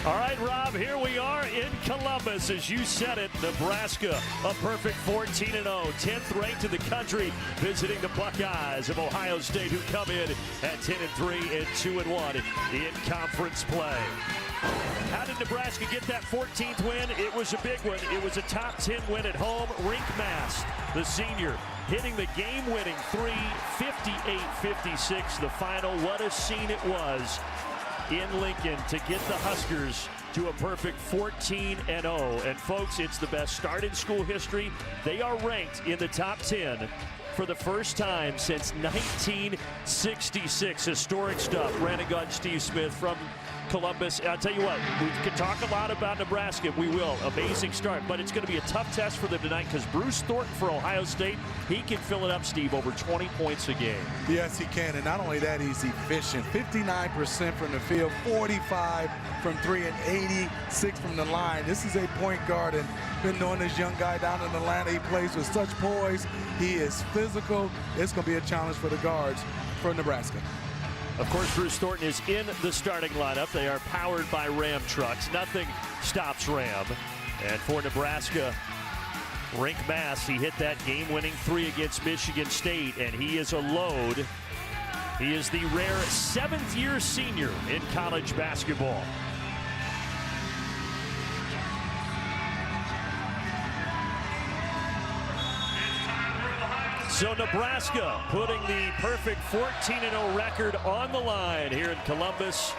All right, Rob, here we are in Columbus. As you said it, Nebraska, a perfect 14-0, 10th ranked in the country, visiting the Buckeyes of Ohio State, who come in at 10-3 and 2-1 in conference play. How did Nebraska get that 14th win? It was a big one. It was a top 10 win at home. Rink Mast, the senior, hitting the game-winning three, 58-56, the final. What a scene it was in Lincoln to get the Huskers to a perfect 14-0. And folks, it's the best start in school history. They are ranked in the top 10 for the first time since 1966. Historic stuff. Brandon Gunn, Steve Smith from Columbus. I'll tell you what, we can talk a lot about Nebraska. We will. Amazing start, but it's going to be a tough test for them tonight because Bruce Thornton for Ohio State, he can fill it up, Steve, over 20 points a game. Yes, he can, and not only that, he's efficient. 59% from the field, 45 from three, and 86 from the line. This is a point guard, and been knowing this young guy down in Atlanta. He plays with such poise. He is physical. It's going to be a challenge for the guards for Nebraska. Of course, Bruce Thornton is in the starting lineup. They are powered by Ram trucks. Nothing stops Ram. And for Nebraska, Rink Mast, he hit that game-winning three against Michigan State, and he is a load. He is the rare seventh-year senior in college basketball. So Nebraska putting the perfect 14-0 record on the line here in Columbus.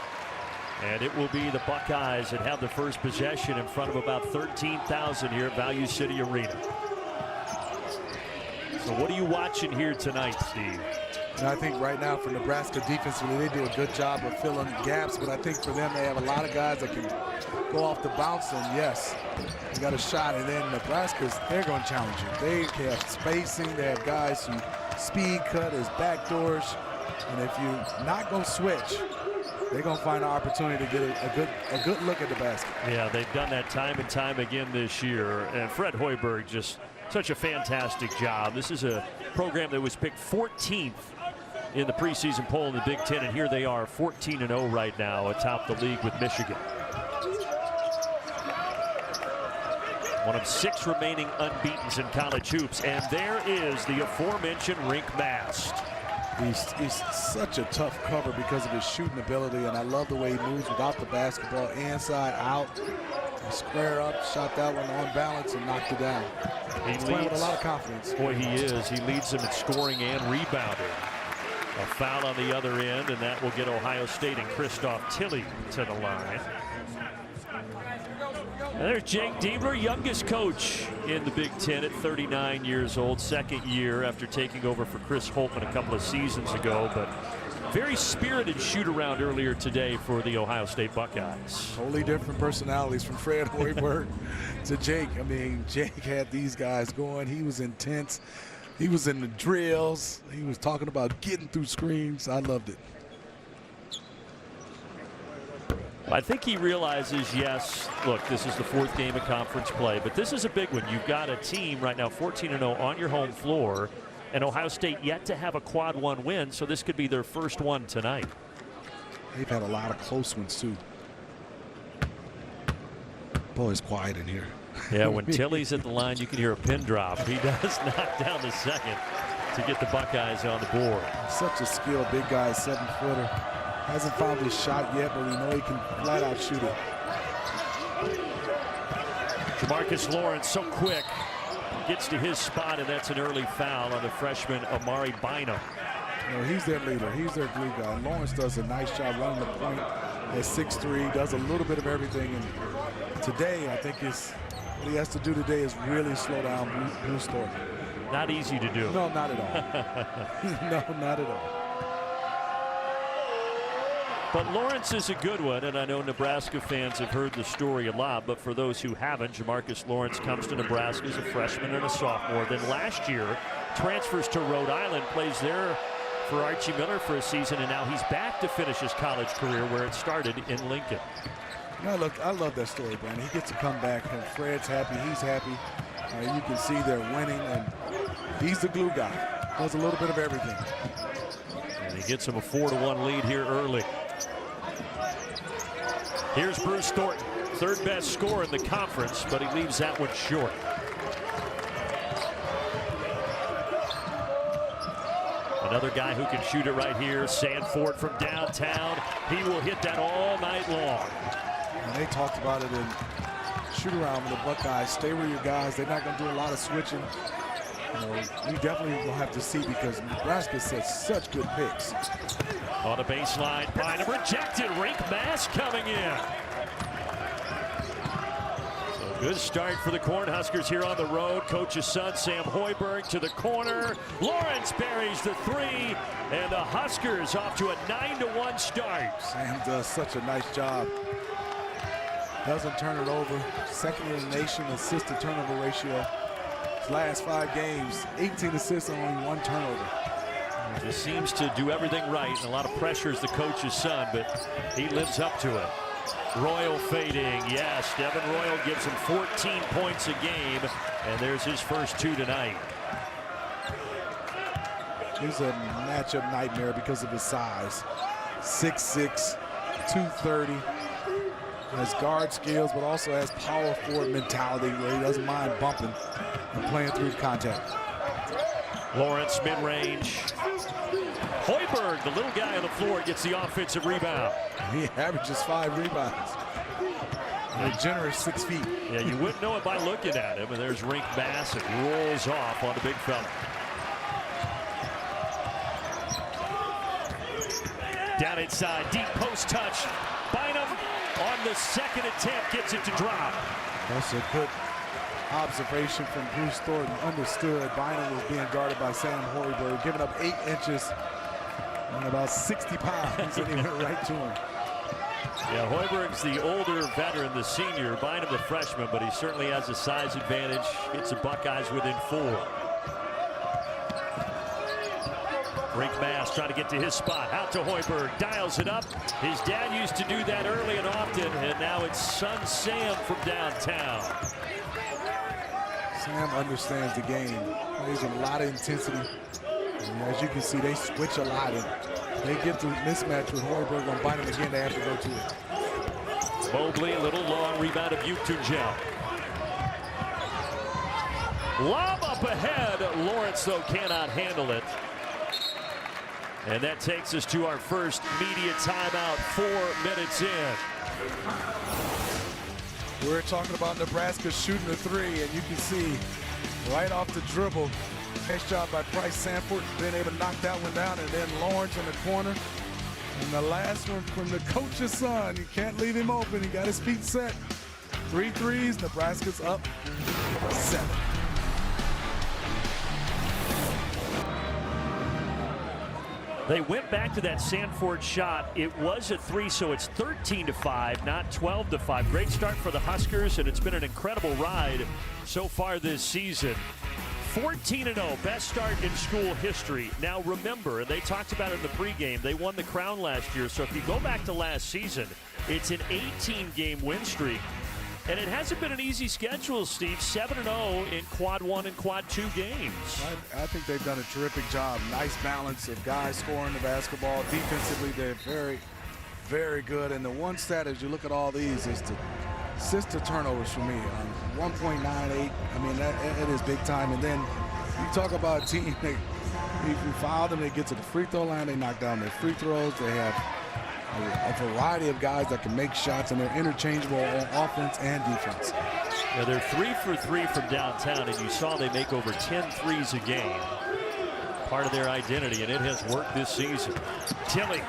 And it will be the Buckeyes that have the first possession in front of about 13,000 here at Value City Arena. So what are you watching here tonight, Steve? And I think right now for Nebraska defensively, they do a good job of filling gaps, but I think for them, they have a lot of guys that can go off the bounce, and yes, they got a shot. And then Nebraska's, they're going to challenge you. They have spacing. They have guys who speed cut as backdoors, and if you're not going to switch, they're going to find an opportunity to get a good look at the basket. Yeah, they've done that time and time again this year, and Fred Hoiberg just such a fantastic job. This is a program that was picked 14th in the preseason poll in the Big Ten, and here they are 14-0 right now atop the league with Michigan. One of 6 remaining unbeatens in college hoops, and there is the aforementioned Rink Mast. He's such a tough cover because of his shooting ability, and I love the way he moves without the basketball, inside, out, square up, shot that one on balance and knocked it down. He's playing with a lot of confidence. Boy, he is. He leads them in scoring and rebounding. A foul on the other end, and that will get Ohio State and Christoph Tilley to the line. And there's Jake Diebler, youngest coach in the Big Ten at 39 years old, second year after taking over for Chris Holtman a couple of seasons ago, but very spirited shoot-around earlier today for the Ohio State Buckeyes. Totally different personalities from Fred Hoiberg to Jake. I mean, Jake had these guys going. He was intense. He was in the drills. He was talking about getting through screens. I loved it. I think he realizes, yes, look, this is the 4th game of conference play, but this is a big one. You've got a team right now 14-0 on your home floor, and Ohio State yet to have a quad 1 win, so this could be their first one tonight. They've had a lot of close ones too. Boy, it's quiet in here. Yeah, when Tilley's at the line, you can hear a pin drop. He does knock down the second to get the Buckeyes on the board. Such a skilled big guy, 7-footer. Hasn't found his shot yet, but we know he can flat out shoot it. Jamarcus Lawrence, so quick, gets to his spot, and that's an early foul on the freshman Amari Bynum. You know, he's their leader. He's their glue guy. Lawrence does a nice job running the point at 6'3", does a little bit of everything. And today, I think what he has to do today is really slow down Bruce Thornton. Not easy to do. No, not at all. No, not at all. But Lawrence is a good one, and I know Nebraska fans have heard the story a lot, but for those who haven't, Jamarcus Lawrence comes to Nebraska as a freshman and a sophomore. Then last year, transfers to Rhode Island, plays there for Archie Miller for a season, and now he's back to finish his college career where it started in Lincoln. No, look, I love that story, Brandon. He gets to come back, and Fred's happy, he's happy. You can see they're winning, and he's the glue guy. Does a little bit of everything. And he gets him a 4-1 lead here early. Here's Bruce Thornton, third best scorer in the conference, but he leaves that one short. Another guy who can shoot it right here, Sanford from downtown. He will hit that all night long. And they talked about it in shoot around with the Buckeyes. Stay with your guys. They're not going to do a lot of switching. We definitely will have to see because Nebraska sets such good picks. On the baseline, Bynum rejected. Rink Mass coming in. So good start for the Cornhuskers here on the road. Coach's son, Sam Hoiberg, to the corner. Lawrence buries the three, and the Huskers off to a 9-1 start. Sam does such a nice job. Doesn't turn it over. Second in the nation assist to turnover ratio. His last 5 games, 18 assists and only 1 turnover. Just seems to do everything right, and a lot of pressure is the coach's son, but he lives up to it. Royal fading, yes. Devin Royal gives him 14 points a game, and there's his first 2 tonight. He's a matchup nightmare because of his size. 6'6", 230. Has guard skills, but also has power forward mentality where he doesn't mind bumping and playing through contact. Lawrence mid-range. Hoiberg, the little guy on the floor, gets the offensive rebound. He averages 5 rebounds. And a generous 6 feet. Yeah, you wouldn't know it by looking at him. And there's Rink Bass. It rolls off on the big fella. Down inside, deep post touch. Bynum on the second attempt gets it to drop. That's a good observation from Bruce Thornton. Understood Bynum was being guarded by Sam Hoiberg, giving up 8 inches and about 60 pounds, and he went right to him. Yeah, Hoiberg's the older veteran, the senior. Bynum the freshman, but he certainly has a size advantage. Gets the Buckeyes within 4. Rink Mass trying to get to his spot. Out to Hoiberg. Dials it up. His dad used to do that early and often, and now it's son Sam from downtown. Sam understands the game. Plays with a lot of intensity. And as you can see, they switch a lot. And they get the mismatch with Hoiberg on Bynum again. They have to go to it. Mobley, a little long rebound of Utungel. Lob up ahead. Lawrence, though, cannot handle it. And that takes us to our first media timeout, 4 minutes in. We're talking about Nebraska shooting the 3, and you can see right off the dribble. Nice job by Bryce Sanford, being able to knock that one down, and then Lawrence in the corner. And the last one from the coach's son. You can't leave him open. He got his feet set. 3 threes. Nebraska's up 7. They went back to that Sanford shot. It was a 3, so it's 13-5, not 12-5. Great start for the Huskers, and it's been an incredible ride so far this season. 14-0, best start in school history. Now remember, and they talked about it in the pregame, they won the crown last year, so if you go back to last season, it's an 18-game win streak. And it hasn't been an easy schedule, Steve. 7-0 in quad 1 and quad 2 games. I think they've done a terrific job. Nice balance of guys scoring the basketball. Defensively, they're very, very good. And the one stat as you look at all these is the assist to turnovers for me. 1.98. I mean, that is big time. And then you talk about a team, you foul them, they get to the free throw line, they knock down their free throws. They have a variety of guys that can make shots, and they're interchangeable on offense and defense. Yeah, they're 3 for 3 from downtown, and you saw they make over 10 threes a game. Part of their identity, and it has worked this season. Tilly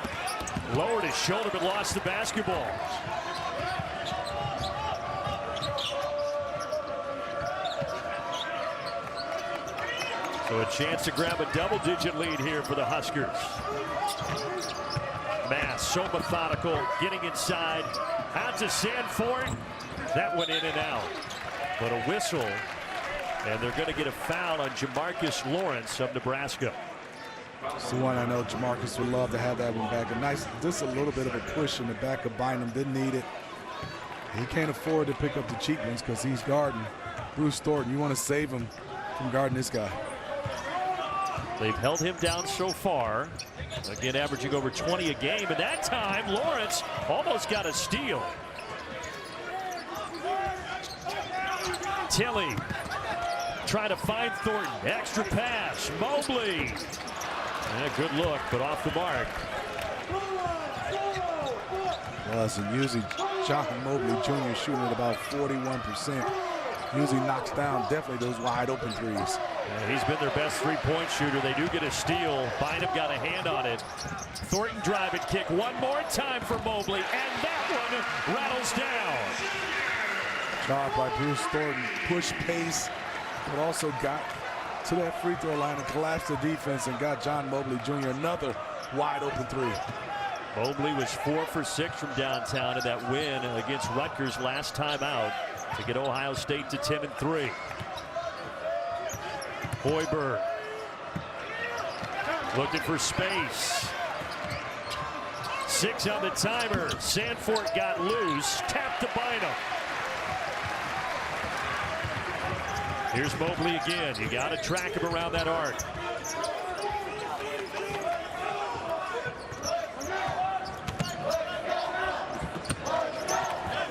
lowered his shoulder but lost the basketball. So a chance to grab a double-digit lead here for the Huskers. Mass, so methodical, getting inside, out to Sanford. That went in and out. But a whistle, and they're going to get a foul on Jamarcus Lawrence of Nebraska. It's the one I know Jamarcus would love to have that one back. A nice, just a little bit of a push in the back of Bynum. Didn't need it. He can't afford to pick up the cheap ones because he's guarding Bruce Thornton. You want to save him from guarding this guy. They've held him down so far. Again, averaging over 20 a game. And that time, Lawrence almost got a steal. Tilly trying to find Thornton. Extra pass. Mobley. And a good look, but off the mark. And usually John Mobley Jr. shooting at about 41%. Usually knocks down definitely those wide open threes. Yeah, he's been their best three-point shooter. They do get a steal. Bynum got a hand on it. Thornton drive and kick one more time for Mobley, and that one rattles down. Job by Bruce Thornton. Push pace, but also got to that free throw line and collapsed the defense and got John Mobley Jr. another wide open three. Mobley was 4 for 6 from downtown in that win against Rutgers last time out to get Ohio State to 10-3. Hoiberg looking for space. 6 on the timer. Sanford got loose. Tapped to Bynum. Here's Mobley again. You got to track him around that arc.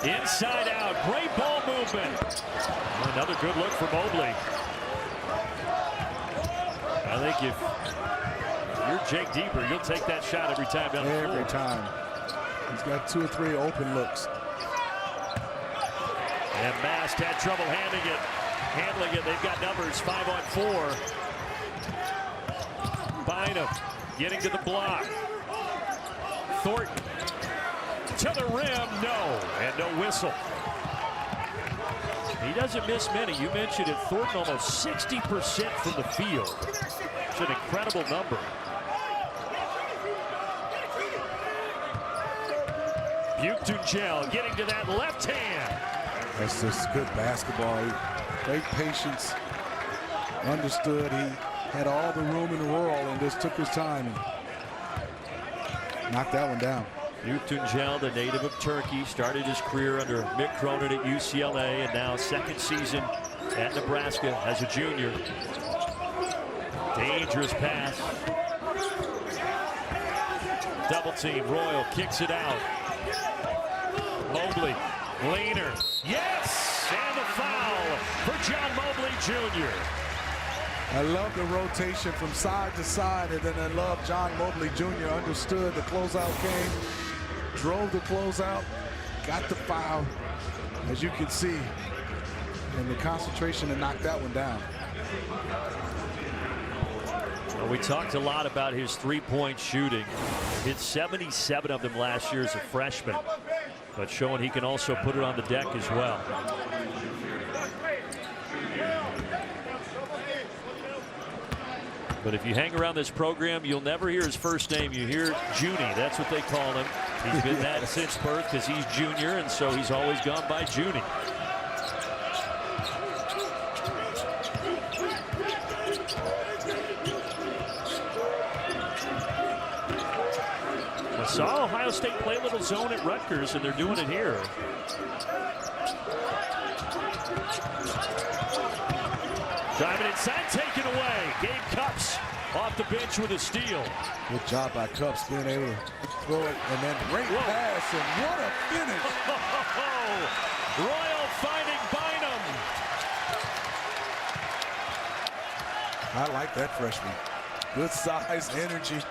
Inside out. Great ball movement. Another good look for Mobley. I think if you're Jake Deeper, you'll take that shot every time down the floor. Every time. He's got 2 or 3 open looks. And Mast had trouble handling it. They've got numbers 5 on 4. Bynum getting to the block. Thornton to the rim, no, and no whistle. He doesn't miss many. You mentioned it, Thornton almost 60% from the field. It's an incredible number. Buchungel getting to that left hand. That's just good basketball. Great patience. Understood he had all the room in the world and just took his time and knocked that one down. Buchungel, the native of Turkey, started his career under Mick Cronin at UCLA and now second season at Nebraska as a junior. Dangerous pass. Double team. Royal kicks it out. Mobley. Leaner. Yes! And the foul for John Mobley Jr. I love the rotation from side to side, and then I love John Mobley Jr. understood the closeout came, drove the closeout, got the foul, as you can see, and the concentration to knock that one down. Well, we talked a lot about his three-point shooting. Hit 77 of them last year as a freshman, but showing he can also put it on the deck as well. But if you hang around this program, you'll never hear his first name. You hear Junie. That's what they call him. He's been that since birth because he's junior, and so he's always gone by Junie. I saw Ohio State play a little zone at Rutgers, and they're doing it here. Driving inside, taken away. Gabe Cupps off the bench with a steal. Good job by Cupps being able to throw it, and then great pass, and what a finish. Royal finding Bynum. I like that freshman. Good size, energy,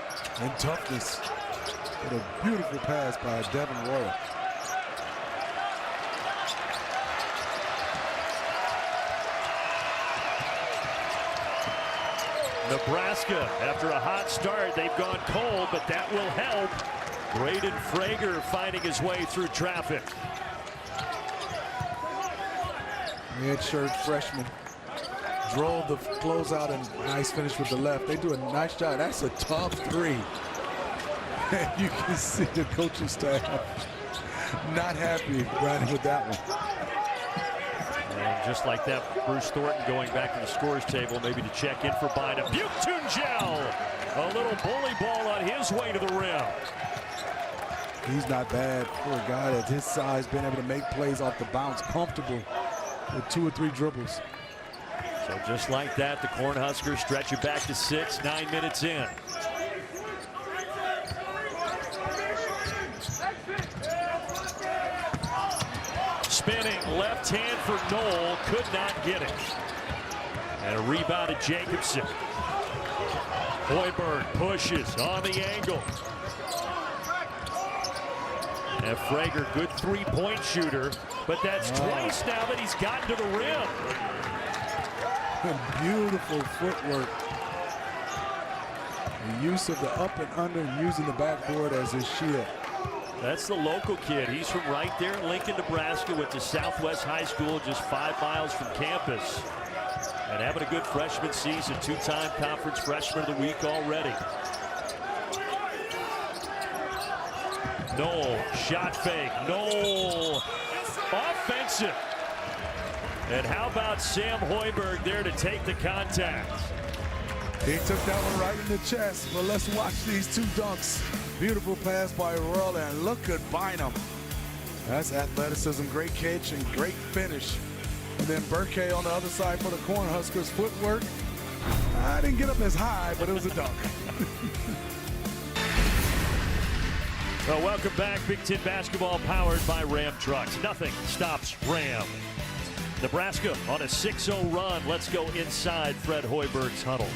and toughness. What a beautiful pass by Devin Royal. Nebraska, after a hot start, they've gone cold, but that will help. Braden Frager finding his way through traffic. Redshirt freshman. Drove the closeout and nice finish with the left. They do a nice job. That's a tough three. And you can see the coaching staff not happy right with that one. And just like that, Bruce Thornton going back to the scores table, maybe to check in for Bynum. Buchungel, a little bully ball on his way to the rim. He's not bad for a guy at his size, being able to make plays off the bounce, comfortable with 2 or 3 dribbles. So just like that, the Cornhuskers stretch it back to 6, 9 minutes in. Spinning left hand for Knoll, could not get it. And a rebound to Jacobson. Hoiberg pushes on the angle. And Frager, good three-point shooter, but that's twice now that he's gotten to the rim. Beautiful footwork. The use of the up and under and using the backboard as his shield. That's the local kid. He's from right there in Lincoln, Nebraska, went to Southwest High School just 5 miles from campus. And having a good freshman season, 2-time conference freshman of the week already. Knoll, shot fake. Knoll, offensive. And how about Sam Hoiberg there to take the contact? He took that one right in the chest, but let's watch these two dunks. Beautiful pass by Earl, and look at Bynum. That's athleticism, great catch, and great finish. And then Burke on the other side for the Cornhuskers. Footwork, I didn't get up as high, but it was a dunk. Well, welcome back. Big Ten basketball powered by Ram Trucks. Nothing stops Ram. Nebraska on a 6-0 run. Let's go inside Fred Hoiberg's huddle.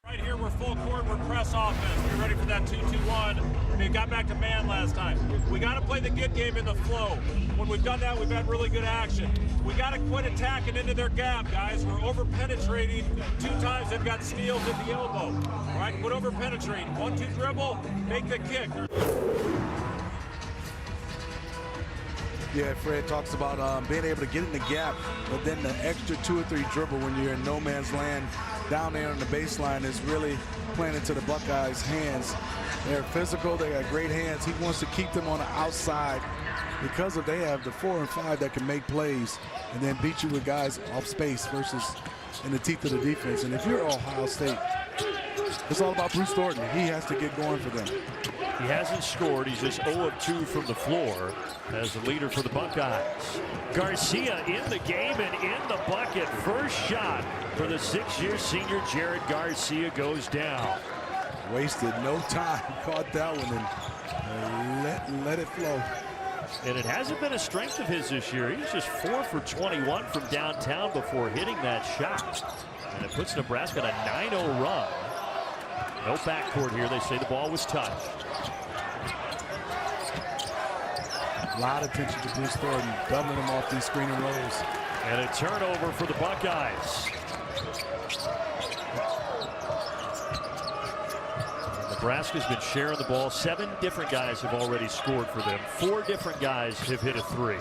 Right here, we're full court, we're press offense. We're ready for that 2-2-1. We got back to man last time. We got to play the good game in the flow. When we've done that, we've had really good action. We got to quit attacking into their gap, guys. We're over-penetrating. 2 times they've got steals at the elbow. All right, quit over-penetrating. 1-2 dribble, make the kick. Yeah, Fred talks about being able to get in the gap, but then the extra 2 or 3 dribble when you're in no man's land down there on the baseline is really playing into the Buckeyes' hands. They're physical, they got great hands. He wants to keep them on the outside because they have the 4 and 5 that can make plays and then beat you with guys off space versus in the teeth of the defense. And if you're Ohio State, it's all about Bruce Thornton. He has to get going for them. He hasn't scored. He's just 0 of 2 from the floor as the leader for the Buckeyes. Garcia in the game and in the bucket. First shot for the 6-year senior Jared Garcia goes down. Wasted no time. Caught that one and let it flow. And it hasn't been a strength of his this year. He's just 4 for 21 from downtown before hitting that shot. And it puts Nebraska on a 9-0 run. No backcourt here. They say the ball was touched. A lot of attention to Bruce Thornton, doubling him off these screen and rolls. And a turnover for the Buckeyes. Nebraska's been sharing the ball. 7 different guys have already scored for them. 4 different guys have hit a 3.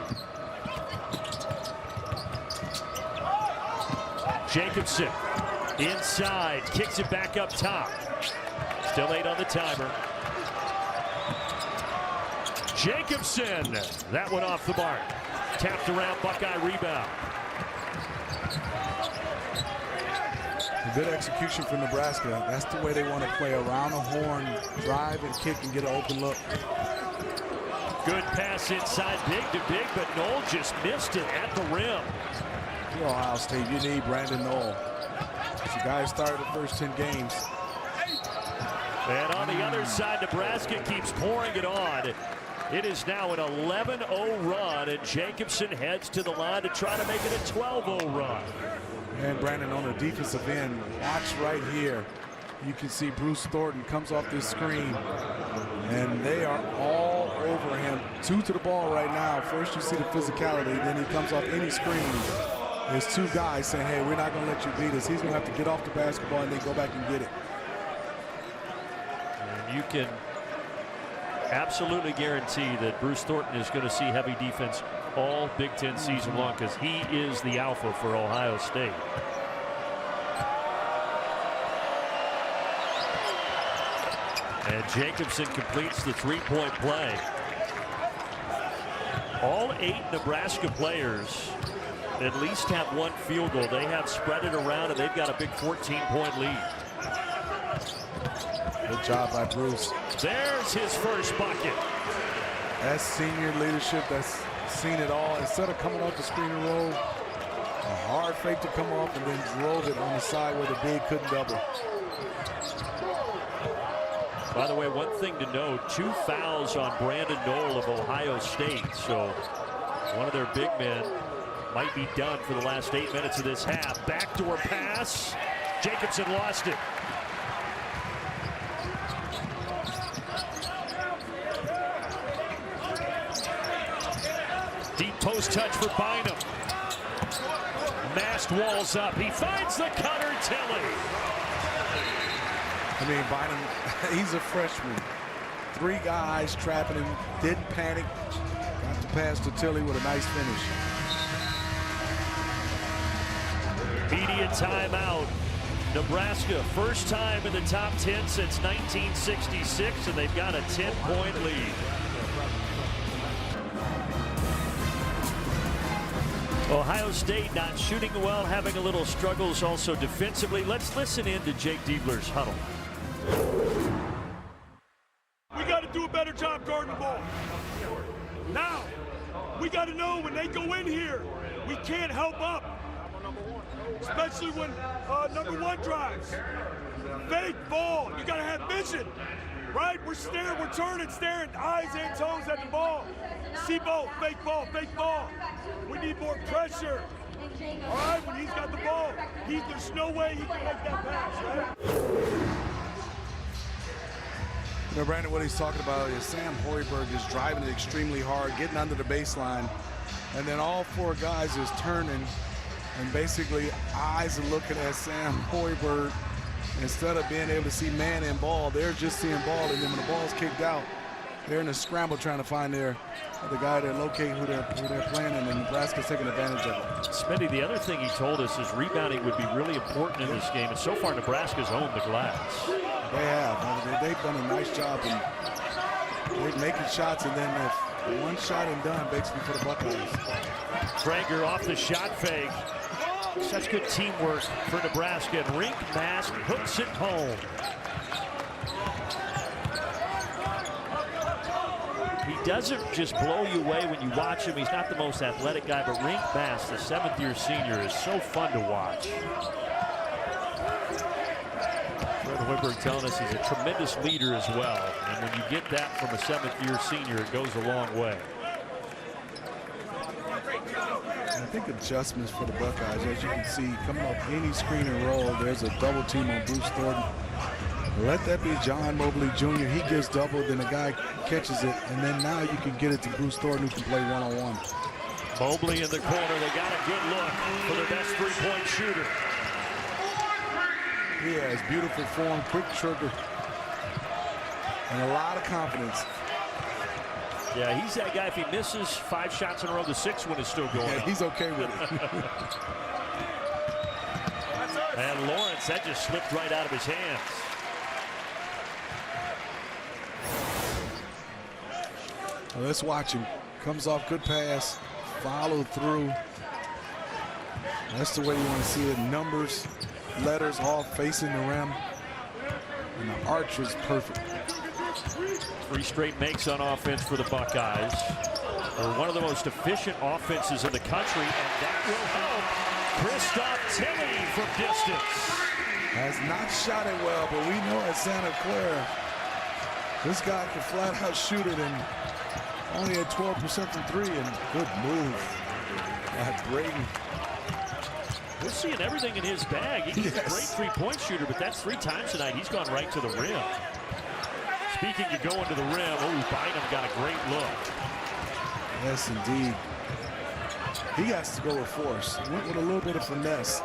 Jacobson inside, kicks it back up top. Still 8 on the timer. Jacobson, that one off the mark. Tapped around, Buckeye rebound. Good execution from Nebraska. That's the way they want to play, around the horn, drive and kick and get an open look. Good pass inside, big to big, but Knoll just missed it at the rim. For Ohio State, you need Brandon Knoll. He's the guy who started the first 10 games. And on the other side, Nebraska keeps pouring it on. It is now an 11-0 run, and Jacobson heads to the line to try to make it a 12-0 run. And Brandon on the defensive end, watch right here. You can see Bruce Thornton comes off this screen, and they are all over him. 2 to the ball right now. First you see the physicality, then he comes off any screen. There's 2 guys saying, hey, we're not going to let you beat us. He's going to have to get off the basketball and then go back and get it. And you can absolutely guarantee that Bruce Thornton is going to see heavy defense all Big Ten season long because he is the alpha for Ohio State. And Jacobson completes the 3-point play. All 8 Nebraska players at least have 1 field goal. They have spread it around, and they've got a big 14-point lead. Good job by Bruce. There's his first bucket. That's senior leadership. That's seen it all. Instead of coming off the screen and roll, a hard fake to come off and then drove it on the side where the big couldn't double. By the way, one thing to note, 2 fouls on Brandon Knoll of Ohio State. So one of their big men might be done for the last 8 minutes of this half. Backdoor pass. Jacobson lost it. Deep post touch for Bynum. Masked walls up. He finds the cutter, Tilly. I mean, Bynum, he's a freshman. 3 guys trapping him, didn't panic. Got the pass to Tilly with a nice finish. Media timeout. Nebraska, first time in the top 10 since 1966, and they've got a 10-point lead. Ohio State not shooting well, having a little struggles also defensively. Let's listen in to Jake Diebler's huddle. We got to do a better job guarding the ball. Now, we got to know when they go in here, we can't help up. Especially when number 1 drives. Fake ball. You got to have vision. Right? We're staring, we're turning, staring, eyes and toes at the ball. See ball, fake ball, fake ball. We need more pressure. All right, when he's got the ball, there's no way he can make that pass, right? You know, Brandon, what he's talking about is Sam Hoiberg is driving it extremely hard, getting under the baseline, and then all 4 guys is turning, and basically eyes are looking at Sam Hoiberg. Instead of being able to see man and ball, they're just seeing ball, and then when the ball's kicked out, they're in a scramble trying to find the guy to locate who they're playing, and Nebraska's taking advantage of it. Smitty, the other thing he told us is rebounding would be really important in this game, and so far Nebraska's owned the glass. They have. They've done a nice job in they're making shots, and then if one shot and done basically for the Buckeyes. Traeger off the shot fake. Such good teamwork for Nebraska, and Rink Mask hooks it home. He doesn't just blow you away when you watch him. He's not the most athletic guy, but Rink Mask, the 7th-year senior, is so fun to watch. Fred Hoiberg telling us he's a tremendous leader as well, and when you get that from a 7th-year senior, it goes a long way. I think adjustments for the Buckeyes, as you can see, coming off any screen and roll, there's a double team on Bruce Thornton. Let that be John Mobley Jr. He gets double, then the guy catches it, and then now you can get it to Bruce Thornton, who can play one-on-one. Mobley in the corner. They got a good look for their best 3-point shooter. He has beautiful form, quick trigger, and a lot of confidence. Yeah, he's that guy. If he misses 5 shots in a row, the 6th one is still going. Yeah, he's okay with it. And Lawrence, that just slipped right out of his hands. Well, let's watch him. Comes off, good pass, follow through. That's the way you want to see it. Numbers, letters all facing the rim. And the arch was perfect. 3 straight makes on offense for the Buckeyes. They're one of the most efficient offenses in the country, and that will help Christoph Tilly from distance. Has not shot it well, but we know at Santa Clara, this guy can flat out shoot it, and only at 12% from 3, and good move by Braden. We're seeing everything in his bag. He's a great 3-point shooter, but that's 3 times tonight he's gone right to the rim. Speaking of going to the rim, Bynum got a great look. Yes, indeed. He has to go with force. He went with a little bit of finesse.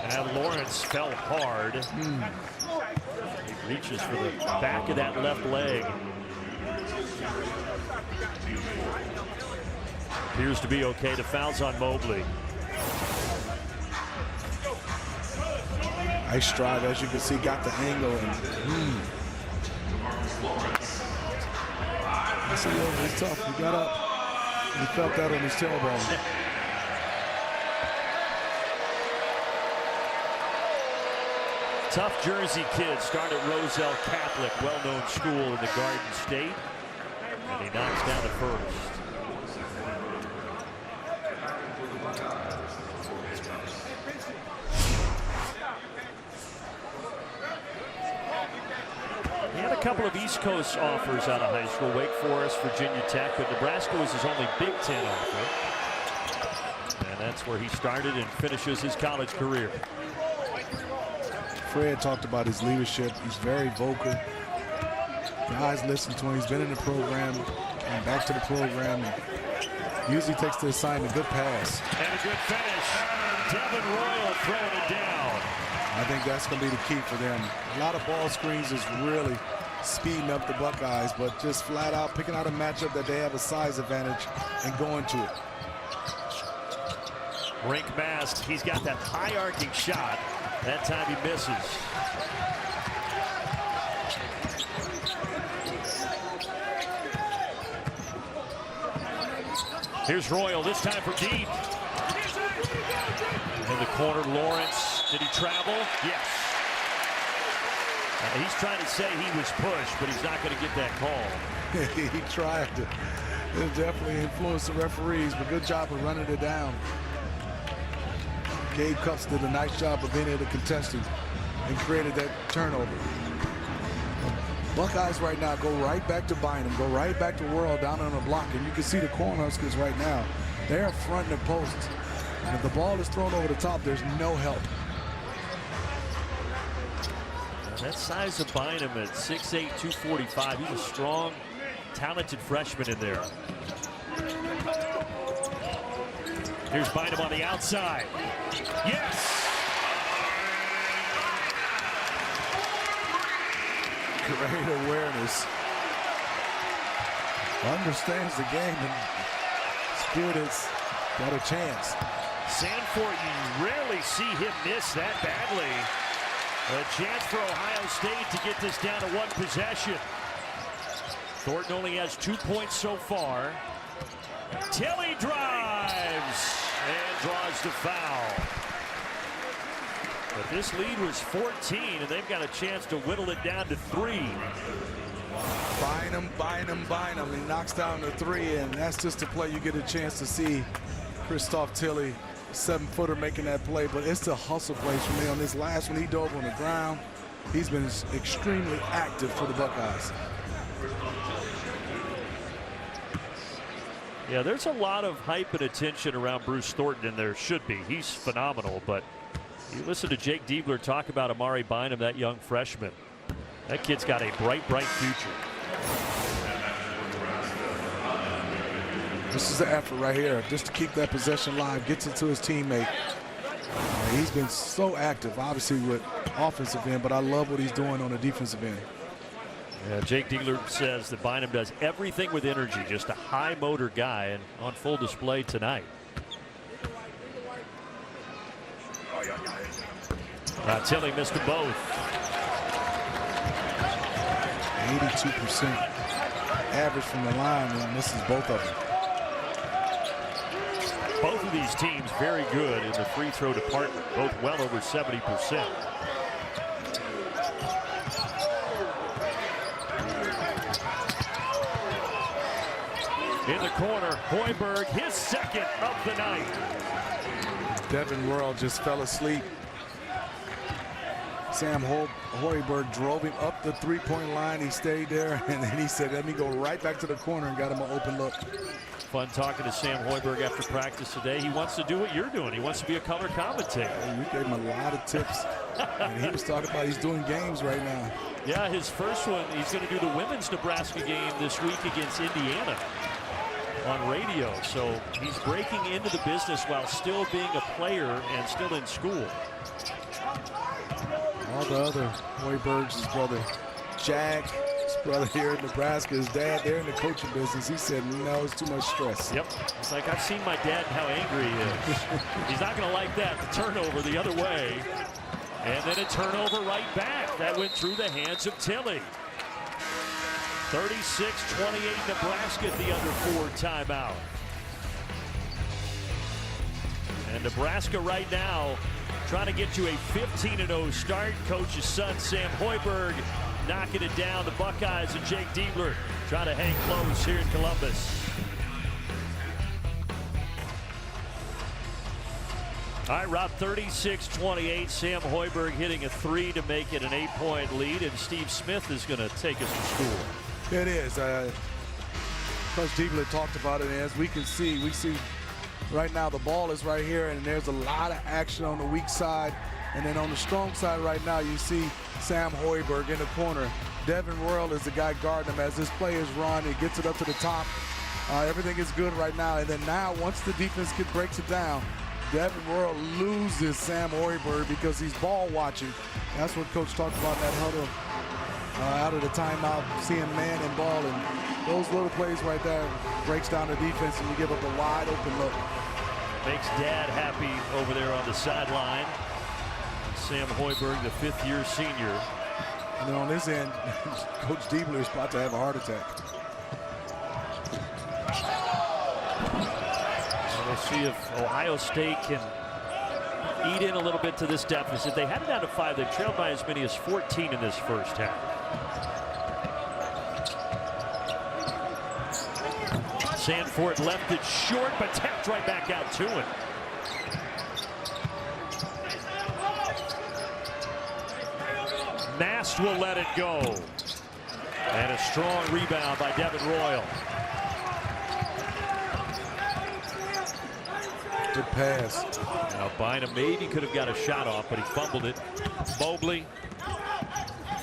And Lawrence fell hard. He reaches for the back of that left leg. Appears to be okay. The foul's on Mobley. Nice drive, as you can see, got the angle. And it's tough. He got up. He felt that on his tailbone. Tough Jersey kid, started at Roselle Catholic, well-known school in the Garden State. And he knocks down the first. couple of East Coast offers out of high school, Wake Forest, Virginia Tech, but Nebraska was his only Big Ten offer. And that's where he started and finishes his college career. Fred talked about his leadership. He's very vocal. Guys listen to him. He's been in the program, came back to the program, and usually takes the assignment. Good pass. And a good finish. Devin Royal throwing it down. I think that's going to be the key for them. A lot of ball screens is really speeding up the Buckeyes, but just flat out picking out a matchup that they have a size advantage and going to it. Rink Mast, he's got that high arcing shot. That time he misses. Here's Royal, this time for deep. In the corner, Lawrence. Did he travel? Yes. He's trying to say he was pushed, but he's not going to get that call. He tried to. It definitely influenced the referees, but good job of running it down. Gabe Cups did a nice job of being able to contest him and created that turnover. Buckeyes right now go right back to Bynum, go right back to Worrell down on the block, and you can see the Cornhuskers right now. They're fronting the posts. And if the ball is thrown over the top, there's no help. That size of Bynum at 6'8", 245. He's a strong, talented freshman in there. Here's Bynum on the outside. Yes! Great awareness. Understands the game, and Spirit's got a chance. Sanford, you rarely see him miss that badly. A chance for Ohio State to get this down to one possession. Thornton only has 2 points so far. Tilley drives and draws the foul. But this lead was 14, and they've got a chance to whittle it down to 3. Bynum. He knocks down the 3, and that's just a play you get a chance to see Christoph Tilley, 7-footer, making that play. But it's the hustle plays for me. On this last one, he dove on the ground. He's been extremely active for the Buckeyes. Yeah, there's a lot of hype and attention around Bruce Thornton, and there should be. He's phenomenal, but you listen to Jake Diebler talk about Amari Bynum, that young freshman. That kid's got a bright, bright future. This is the effort right here, just to keep that possession live, gets it to his teammate. He's been so active, obviously, with offensive end, but I love what he's doing on the defensive end. Yeah, Jake Diebler says that Bynum does everything with energy, just a high motor guy, and on full display tonight. Tilley missed them both. 82% average from the line, and misses both of them. Both of these teams very good in the free throw department, both well over 70%. In the corner, Hoiberg, his second of the night. Devin Worrell just fell asleep. Sam Hoiberg drove him up the three-point line. He stayed there, and then he said, let me go right back to the corner, and got him an open look. Fun talking to Sam Hoiberg after practice today. He wants to do what you're doing. He wants to be a color commentator. Hey, we gave him a lot of tips. And he was talking about he's doing games right now. Yeah, his first one, he's going to do the women's Nebraska game this week against Indiana on radio. So he's breaking into the business while still being a player and still in school. All the other Hoibergs, his brother Jack, his brother here in Nebraska, his dad, they're in the coaching business. He said, no, it's too much stress. Yep. It's like, I've seen my dad and how angry he is. He's not going to like that. The turnover the other way. And then a turnover right back. That went through the hands of Tilley. 36-28 Nebraska at the under 4 timeout. And Nebraska right now trying to get to a 15-0 start. Coach's son, Sam Hoiberg, knocking it down. The Buckeyes and Jake Diebler trying to hang close here in Columbus. All right, Rob, 36-28. Sam Hoiberg hitting a 3 to make it an 8-point lead, and Steve Smith is going to take us to school. It is. Coach Diebler talked about it, and as we can see, right now the ball is right here, and there's a lot of action on the weak side. And then on the strong side right now, you see Sam Hoiberg in the corner. Devin Worrell is the guy guarding him as this play is run. He gets it up to the top. Everything is good right now. And then now, once the defense breaks it down, Devin Worrell loses Sam Hoiberg because he's ball watching. That's what Coach talked about in that huddle out of the timeout, seeing man and ball. And those little plays right there breaks down the defense, and you give up a wide open look. Makes Dad happy over there on the sideline. Sam Hoiberg, the 5th-year senior. And then on this end, Coach Diebler is about to have a heart attack. We'll see if Ohio State can eat in a little bit to this deficit. They had it down to 5. They trailed by as many as 14 in this first half. Sanford left it short, but tapped right back out to it. Mast will let it go. And a strong rebound by Devin Royal. Good pass. Now Bynum maybe could have got a shot off, but he fumbled it. Mobley.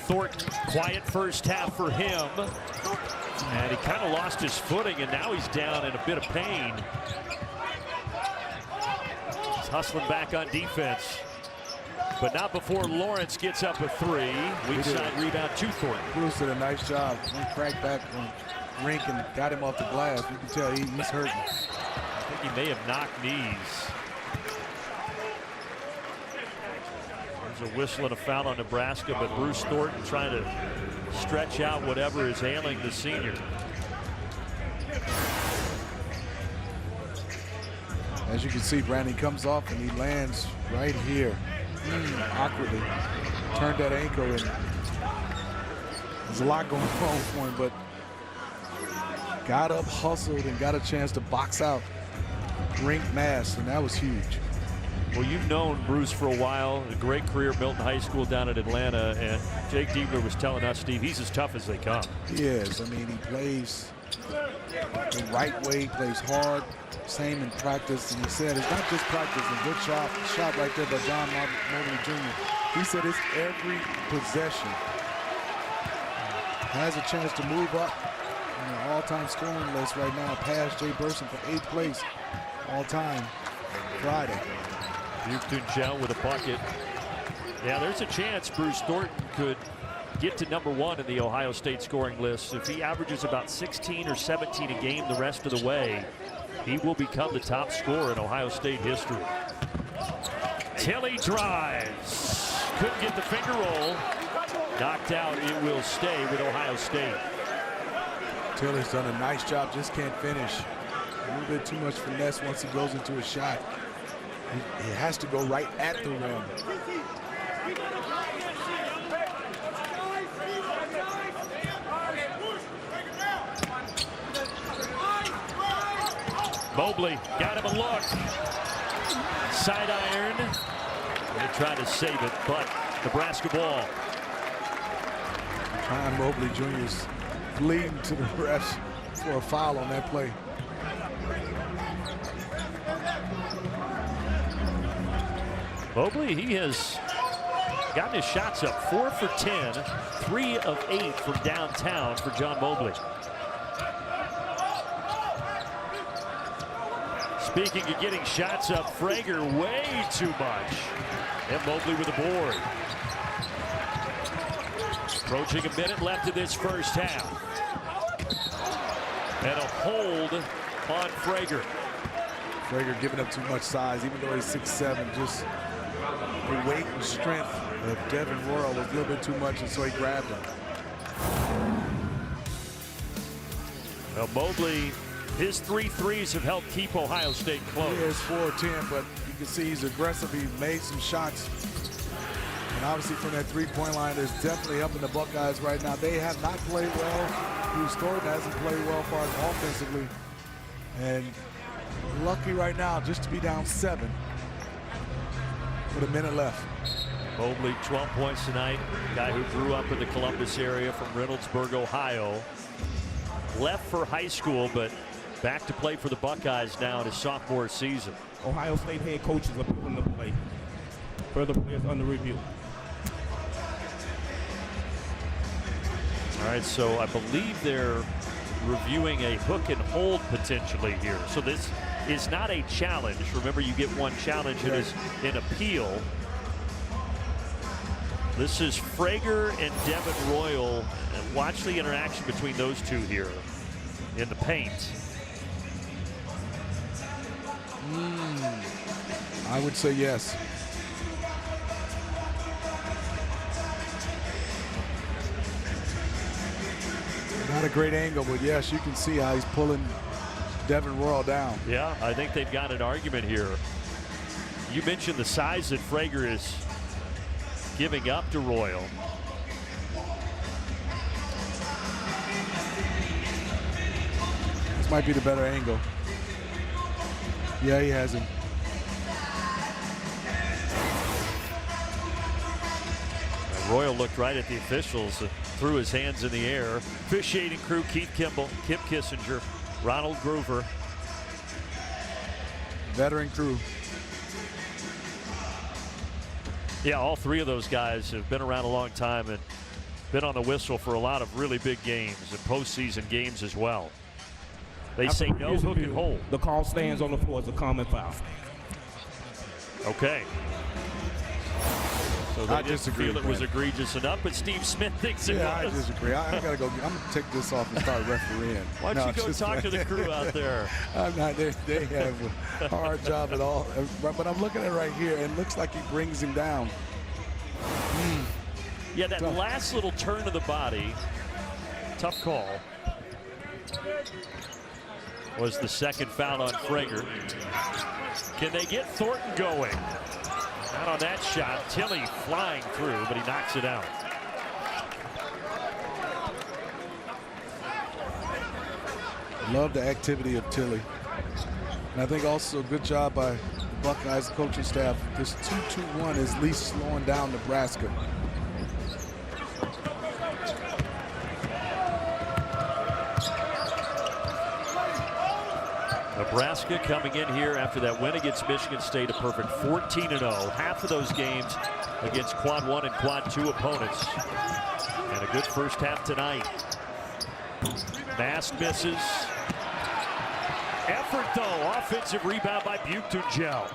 Thornton, quiet first half for him. And he kind of lost his footing, and now he's down in a bit of pain. He's hustling back on defense. But not before Lawrence gets up a 3. Weak side rebound to Thornton. Bruce did a nice job. He cracked back on Rink and got him off the glass. You can tell he's hurting. I think he may have knocked knees. There's a whistle and a foul on Nebraska, but Bruce Thornton trying to stretch out whatever is ailing the senior. As you can see, Brandon comes off and he lands right here. Awkwardly turned that ankle, and there's a lot going on for him, but got up, hustled, and got a chance to box out Rink Mass, and that was huge. Well, you've known Bruce for a while, a great career, Milton High School down at Atlanta, and Jake Diebler was telling us, Steve, he's as tough as they come. He is. I mean, he plays the right way, plays hard, same in practice, and he said it's not just practice. A good shot right there by John Mobley Jr. He said it's every possession. Has a chance to move up on the all-time scoring list right now, past Jay Burson for 8th place all-time Friday. Duke with a bucket. Yeah, there's a chance Bruce Thornton could get to #1 in the Ohio State scoring list. If he averages about 16 or 17 a game the rest of the way, he will become the top scorer in Ohio State history. Tilly drives. Couldn't get the finger roll. Knocked out. It will stay with Ohio State. Tilly's done a nice job, just can't finish. A little bit too much finesse once he goes into a shot. He has to go right at the rim. Mobley got him a look. Side iron. They try to save it, but Nebraska ball. John Mobley Jr. is leading to the refs for a foul on that play. Mobley, he has gotten his shots up. 4 for 10, 3 of 8 from downtown for John Mobley. Speaking of getting shots up, Frager way too much. And Mobley with a board. Approaching a minute left in this first half. And a hold on Frager. Frager giving up too much size, even though he's 6'7", just the weight and strength of Devin Worrell was a little bit too much, and so he grabbed him. Now Mobley, his 3 threes have helped keep Ohio State close. He is 4-10, but you can see he's aggressive. He made some shots. And obviously from that three-point line, there's definitely helping the Buckeyes right now. They have not played well. Bruce Thornton hasn't played well for us offensively. And lucky right now just to be down 7. with a minute left. Mobley, 12 points tonight. Guy who grew up in the Columbus area from Reynoldsburg, Ohio. Left for high school, but back to play for the Buckeyes now in his sophomore season. Ohio State head coaches are putting the play. Further players under review. All right, so I believe they're reviewing a hook and hold potentially here. So this is not a challenge. Remember, you get one challenge. It is an appeal. This is Frager and Devin Royal. And watch the interaction between those two here in the paint. I would say yes. Not a great angle, but yes, you can see how he's pulling Devin Royal down. Yeah, I think they've got an argument here. You mentioned the size that Frager is giving up to Royal. This might be the better angle. Yeah, he has him. And Royal looked right at the officials and threw his hands in the air. Officiating crew: Keith Kimball, Kip Kissinger, Ronald Groover. Veteran crew. Yeah, all three of those guys have been around a long time and been on the whistle for a lot of really big games and postseason games as well. They say no hook and hold. The call stands on the floor as a common foul. Okay. So they I didn't disagree, feel it was Brent. egregious enough, but Steve Smith thinks it Yeah, I was. disagree. I gotta go. I'm gonna take this off and start refereeing. Why don't you go just talk to the crew out there? I'm not. They have a hard job at all. But I'm looking at it right here, and it looks like he brings him down. Yeah, that last little turn of the body, tough call, was the second foul on Frager. Can they get Thornton going? Not on that shot. Tilly flying through, but he knocks it out. Love the activity of Tilly. And I think also good job by the Buckeyes coaching staff. This 2-2-1 is at least slowing down Nebraska. Nebraska coming in here after that win against Michigan State, a perfect 14-0. Half of those games against quad 1 and quad 2 opponents. And a good first half tonight. Mask misses. Effort though, offensive rebound by Buchtugel.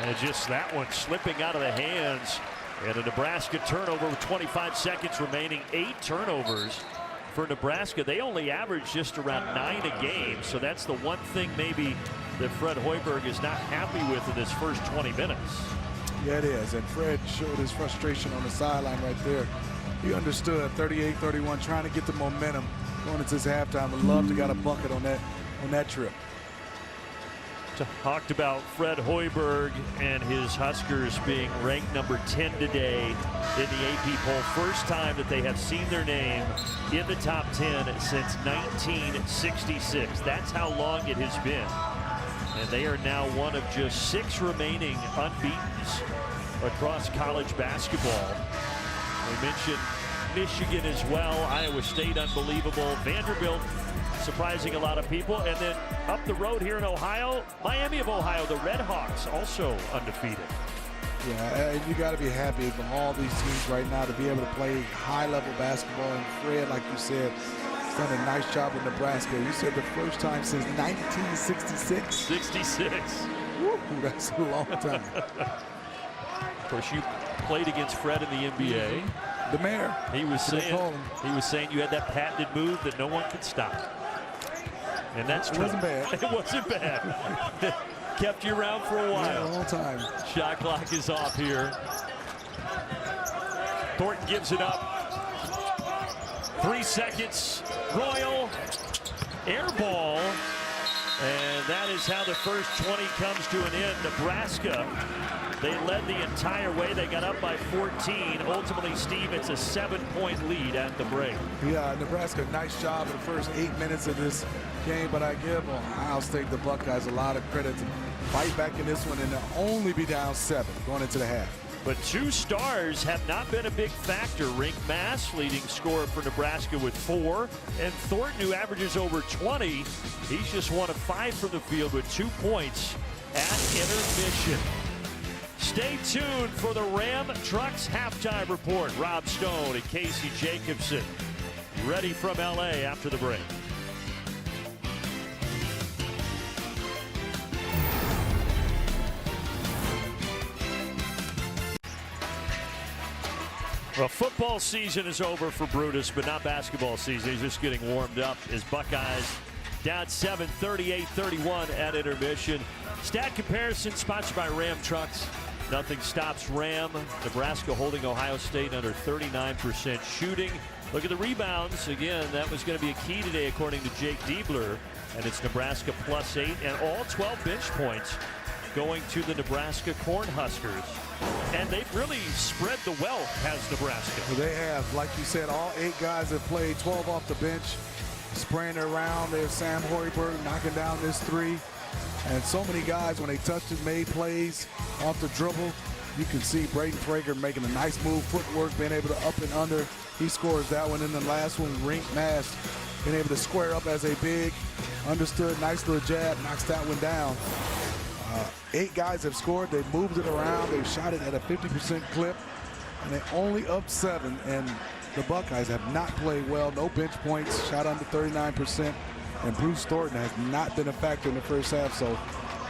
And just that one slipping out of the hands. And a Nebraska turnover with 25 seconds remaining. 8 turnovers for Nebraska. They only average just around 9 a game. So that's the one thing maybe that Fred Hoiberg is not happy with in this first 20 minutes. Yeah, it is. And Fred showed his frustration on the sideline right there. He understood 38-31, trying to get the momentum going into this halftime. Would love to got a bucket on that trip. Talked about Fred Hoiberg and his Huskers being ranked number 10 today in the AP poll. First time that they have seen their name in the top 10 since 1966. That's how long it has been. And they are now one of just 6 remaining unbeatens across college basketball. We mentioned Michigan as well. Iowa State, unbelievable. Vanderbilt, surprising a lot of people. And then up the road here in Ohio, Miami of Ohio, the Red Hawks, also undefeated. Yeah, and you got to be happy for all these teams right now to be able to play high-level basketball. And Fred, like you said, has done a nice job with Nebraska. You said the first time since 1966. 66. Woo, that's a long time. Of course, you played against Fred in the NBA. The mayor. He was saying you had that patented move that no one could stop. And that's true. It wasn't bad. It wasn't bad. Kept you around for a while. Yeah, a long time. Shot clock is off here. Thornton gives it up. 3 seconds. Royal. Air ball. And that is how the first 20 comes to an end. Nebraska, they led the entire way. They got up by 14. Ultimately, Steve, it's a 7-point lead at the break. Yeah, Nebraska, nice job in the first 8 minutes of this game, but I give Ohio State, the Buckeyes, a lot of credit to fight back in this one and they'll only be down 7 going into the half. But 2 stars have not been a big factor. Rink Mass, leading scorer for Nebraska with 4. And Thornton, who averages over 20, he's just 1 of 5 from the field with 2 points at intermission. Stay tuned for the Ram Trucks halftime report. Rob Stone and Casey Jacobson ready from LA after the break. Well, football season is over for Brutus, but not basketball season. He's just getting warmed up as Buckeyes down 7, 38-31 at intermission. Stat comparison sponsored by Ram Trucks. Nothing stops Ram. Nebraska holding Ohio State under 39% shooting. Look at the rebounds. Again, that was going to be a key today according to Jake Diebler. And it's Nebraska +8 and all 12 bench points going to the Nebraska Cornhuskers. And they've really spread the wealth, has Nebraska. Well, they have, like you said, all 8 guys have played, 12 off the bench, spraying it around. There's Sam Hoiberg knocking down this 3. And so many guys, when they touched it, made plays off the dribble. You can see Braden Prager making a nice move, footwork, being able to up and under. He scores that one. In the last one, Rink Mass being able to square up as a big, understood, nice little jab, knocks that one down. 8 guys have scored. They moved it around. They shot it at a 50% clip, and they're only up 7. And the Buckeyes have not played well. No bench points, shot under 39%. And Bruce Thornton has not been a factor in the first half. So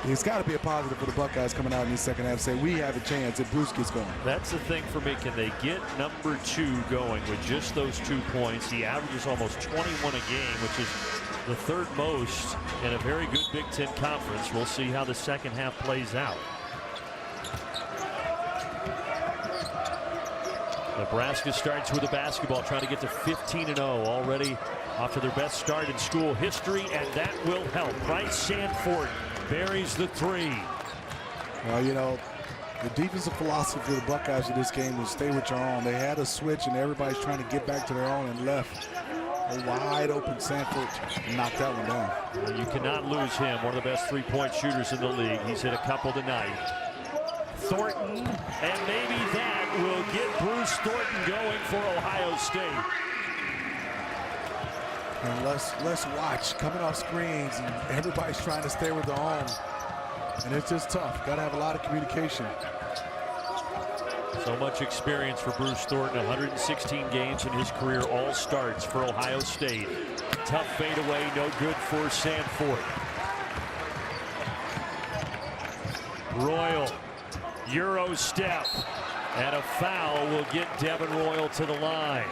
it's got to be a positive for the Buckeyes coming out in the second half. Say we have a chance if Bruce gets going. That's the thing for me. Can they get number 2 going with just those 2 points? He averages almost 21 a game, which is the 3rd most in a very good Big Ten conference. We'll see how the second half plays out. Nebraska starts with a basketball, trying to get to 15-0 already off to their best start in school history, and that will help. Bryce Sanford buries the 3. Well, you know, the defensive philosophy for the Buckeyes in this game was stay with your own. They had a switch, and everybody's trying to get back to their own and left. A wide open Sanford knocked that one down. Well, you cannot lose him, one of the best 3-point shooters in the league. He's hit a couple tonight. Thornton, and maybe that will get Bruce Thornton going for Ohio State. And let's watch coming off screens, and everybody's trying to stay with their own. And it's just tough. Got to have a lot of communication. So much experience for Bruce Thornton. 116 games in his career, all starts for Ohio State. Tough fadeaway, no good for Sanford. Royal, Euro step, and a foul will get Devin Royal to the line.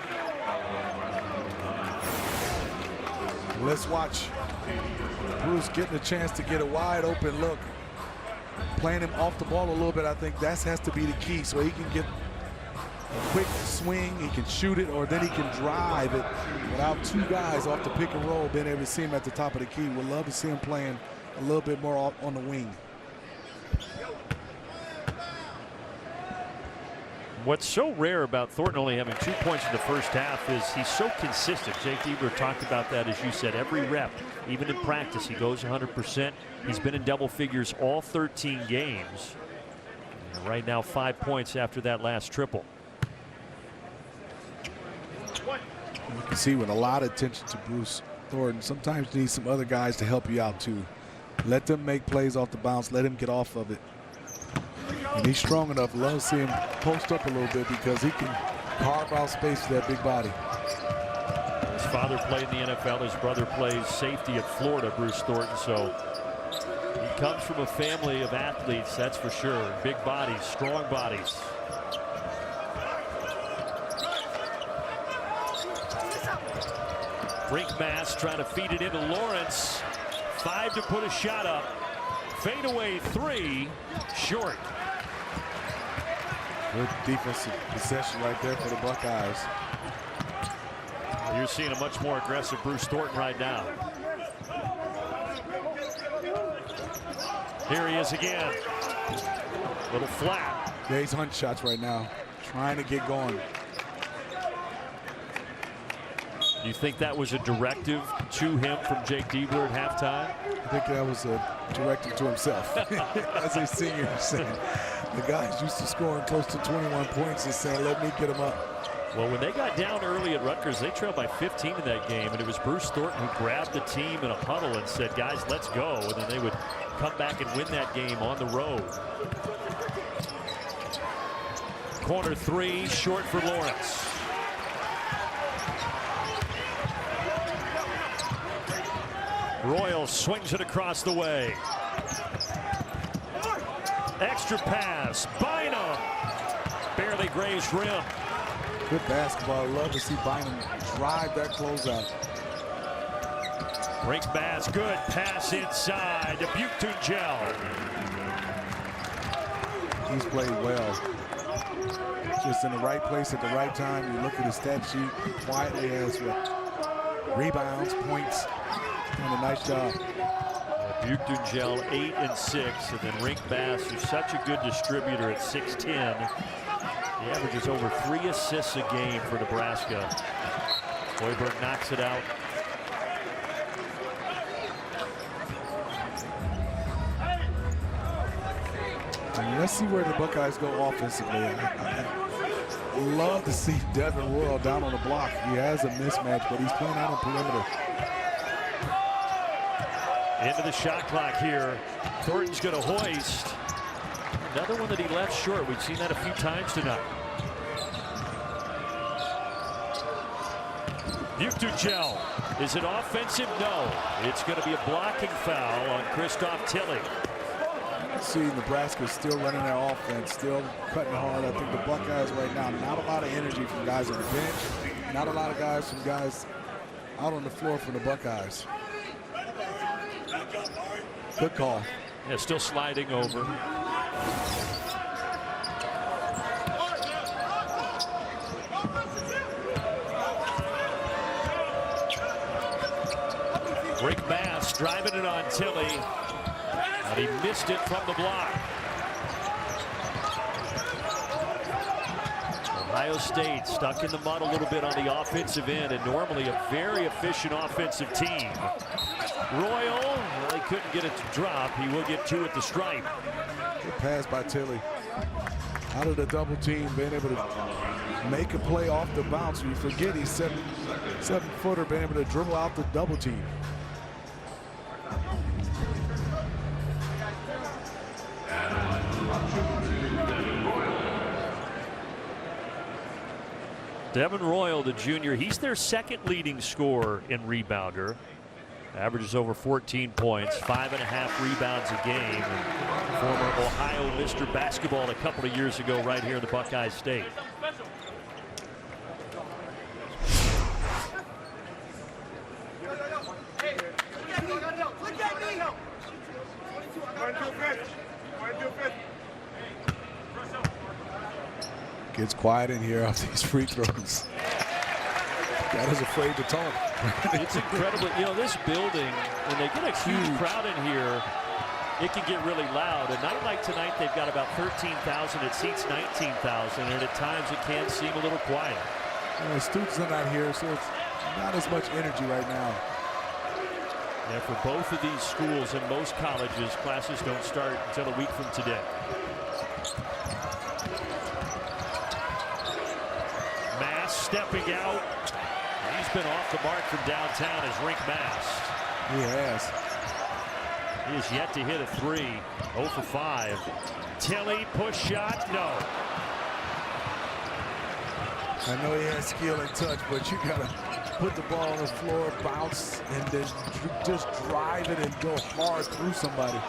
Let's watch Bruce getting a chance to get a wide open look. Playing him off the ball a little bit, I think that has to be the key, so he can get a quick swing, he can shoot it, or then he can drive it without 2 guys off the pick and roll, being able to see him at the top of the key. We'd love to see him playing a little bit more on the wing. What's so rare about Thornton only having 2 points in the first half is he's so consistent. Jake Diebler talked about that, as you said, every rep, even in practice, he goes 100%. He's been in double figures all 13 games. And right now, 5 points after that last triple. You can see with a lot of attention to Bruce Thornton, sometimes you need some other guys to help you out too. Let them make plays off the bounce, let him get off of it. And he's strong enough. Love to see him post up a little bit because he can carve out space with that big body. His father played in the NFL. His brother plays safety at Florida, Bruce Thornton. So he comes from a family of athletes, that's for sure. Big bodies, strong bodies. Rink Mass trying to feed it into Lawrence. 5 to put a shot up. Fadeaway 3, short. Good defensive possession right there for the Buckeyes. You're seeing a much more aggressive Bruce Thornton right now. Here he is again. Little flat. Yeah, he's hunting shots right now, trying to get going. Do you think that was a directive to him from Jake Diebler at halftime? I think that was a directive to himself. As a senior, saying the guy's used to scoring close to 21 points and saying, let me get him up. Well, when they got down early at Rutgers, they trailed by 15 in that game, and it was Bruce Thornton who grabbed the team in a huddle and said, guys, let's go. And then they would come back and win that game on the road. Corner three, short for Lawrence. Royal swings it across the way. Extra pass, Bynum. Barely grazed rim. Good basketball. Love to see Bynum drive that closeout. Brink Bass, good pass inside to Buchtungel. He's played well. Just in the right place at the right time. You look at his stat sheet, quietly has rebounds, points. Doing a nice job. Buchtungel 8 and 6, and then Rink Bass, who's such a good distributor at 6'10". He averages over 3 assists a game for Nebraska. Hoiberg knocks it out. And let's see where the Buckeyes go offensively. I love to see Devin Royal down on the block. He has a mismatch, but he's playing out on perimeter. Into the shot clock here. Thornton's going to hoist. Another one that he left short. We've seen that a few times tonight. Buchtungel. Is it offensive? No. It's going to be a blocking foul on Christoph Tilly. See Nebraska still running their offense, still cutting hard. I think the Buckeyes right now, not a lot of energy from guys on the bench. Not a lot of guys from guys out on the floor for the Buckeyes. Good call. Yeah, still sliding over. Rick Bass driving it on Tilly, and he missed it from the block. Ohio State stuck in the mud a little bit on the offensive end, and normally a very efficient offensive team. Royal, well, he couldn't get it to drop. He will get 2 at the stripe. Good pass by Tilly. Out of the double team, being able to make a play off the bounce. You forget he's seven-footer, being able to dribble out the double team. Devin Royal, the junior, he's their second leading scorer in rebounder. Averages over 14 points, 5.5 rebounds a game. And former Ohio Mr. Basketball a couple of years ago right here in the Buckeye State. Gets quiet in here off these free throws. That is afraid to talk. It's incredible. You know, this building, when they get a huge crowd in here, it can get really loud. A night like tonight, they've got about 13,000. It seats 19,000, and at times it can seem a little quiet. The students are not here, so it's not as much energy right now. Yeah, for both of these schools and most colleges, classes don't start until a week from today. Mass stepping out. He's been off the mark from downtown as Rink Bass. He has. He has yet to hit a 3. 0 for 5. Tilly, push shot, no. I know he has skill and touch, but you gotta put the ball on the floor, bounce, and then just drive it and go hard through somebody.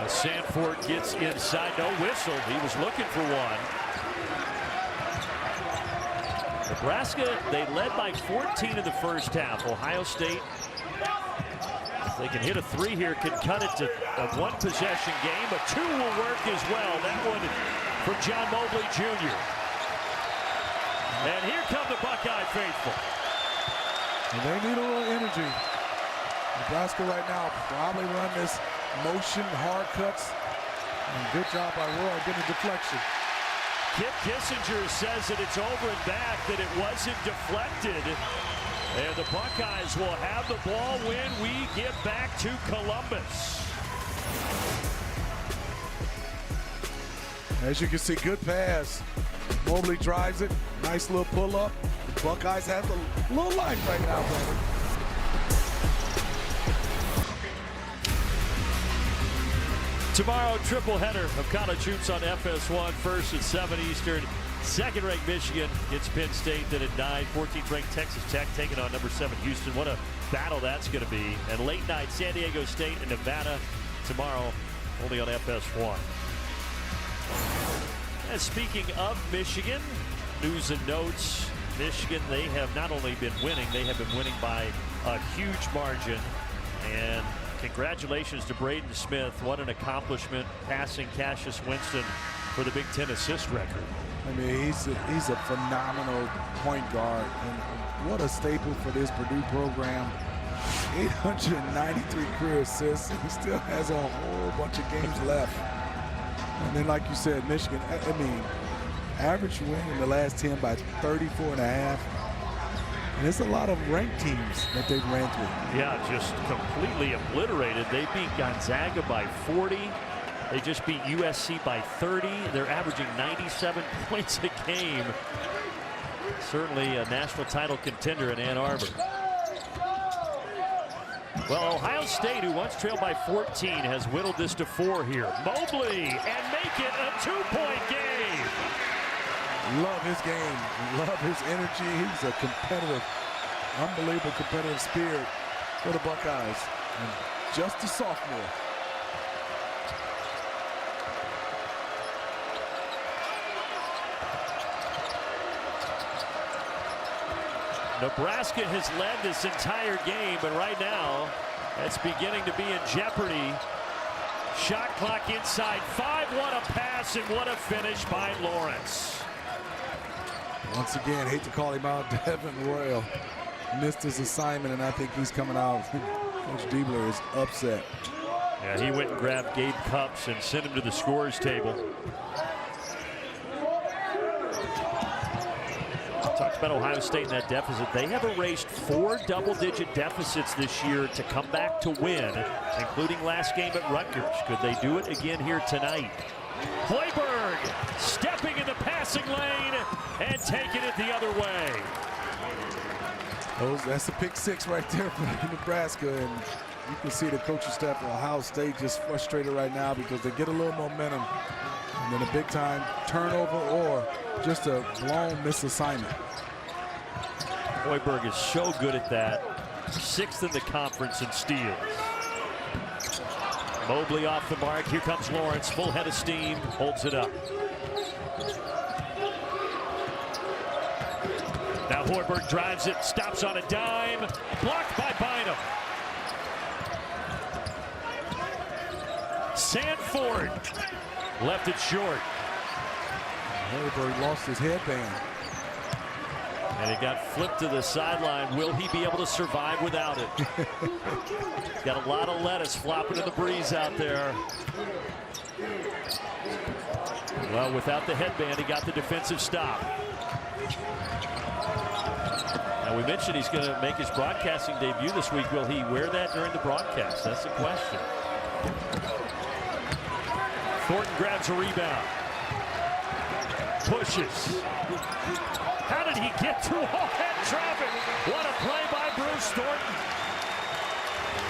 Sanford gets inside, no whistle. He was looking for one. Nebraska, they led by 14 in the first half. Ohio State, if they can hit a 3 here, can cut it to a 1-possession game. A 2 will work as well. That one for John Mobley Jr. And here come the Buckeye faithful. And they need a little energy. Nebraska right now probably run this motion, hard cuts. And good job by Roy getting a deflection. Kip Kissinger says that it's over and back, that it wasn't deflected. And the Buckeyes will have the ball when we get back to Columbus. As you can see, good pass. Mobley drives it. Nice little pull-up. Buckeyes have a little life right now, brother. Tomorrow, triple header of college hoops on FS1. First at 7 Eastern. Second-ranked Michigan gets Penn State. Then at 9, 14th-ranked Texas Tech taking on number 7 Houston. What a battle that's going to be. And late night, San Diego State and Nevada tomorrow, only on FS1. And speaking of Michigan, news and notes. Michigan, they have not only been winning, they have been winning by a huge margin. And congratulations to Braden Smith. What an accomplishment, passing Cassius Winston for the Big Ten assist record. I mean, he's a phenomenal point guard, and what a staple for this Purdue program. 893 career assists, and he still has a whole bunch of games left. And then, like you said, Michigan, I mean, average win in the last 10 by 34.5. And it's a lot of ranked teams that they've ran through. Yeah, just completely obliterated. They beat Gonzaga by 40. They just beat USC by 30. They're averaging 97 points a game. Certainly a national title contender in Ann Arbor. Well, Ohio State, who once trailed by 14, has whittled this to 4 here. Mobley, and make it a 2-point game. Love his game. Love his energy. He's a competitive, unbelievable competitive spirit for the Buckeyes. And just a sophomore. Nebraska has led this entire game, but right now, that's beginning to be in jeopardy. Shot clock inside 5. What a pass and what a finish by Lawrence. Once again, hate to call him out, Devin Royal missed his assignment, and I think he's coming out. Coach Diebler is upset. Yeah, he went and grabbed Gabe Cups and sent him to the scorer's table. Talked about Ohio State and that deficit. They have erased 4 double-digit deficits this year to come back to win, including last game at Rutgers. Could they do it again here tonight? Hoiberg stepping in the passing lane and taking it the other way. That's a pick 6 right there for Nebraska, and you can see the coaching staff of Ohio State just frustrated right now because they get a little momentum and then a big time turnover or just a blown misassignment. Hoiberg is so good at that. 6th in the conference in steals. Mobley off the mark. Here comes Lawrence. Full head of steam. Holds it up. Now Hoiberg drives it. Stops on a dime. Blocked by Bynum. Sanford left it short. Hoiberg lost his headband. And it got flipped to the sideline. Will he be able to survive without it? Got a lot of lettuce flopping in the breeze out there. Well, without the headband, he got the defensive stop. Now, we mentioned he's going to make his broadcasting debut this week. Will he wear that during the broadcast? That's the question. Thornton grabs a rebound. Pushes. How did he get through all that traffic? What a play by Bruce Thornton.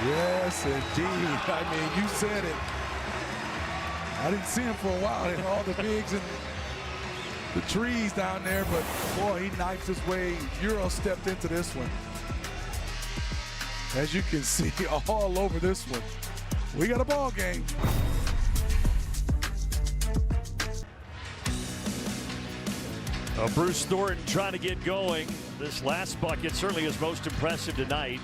Yes, indeed. I mean, you said it. I didn't see him for a while in all the bigs and the trees down there, but boy, he knifed his way. Euro stepped into this one. As you can see, all over this one. We got a ball game. Bruce Thornton trying to get going. This last bucket certainly is most impressive tonight.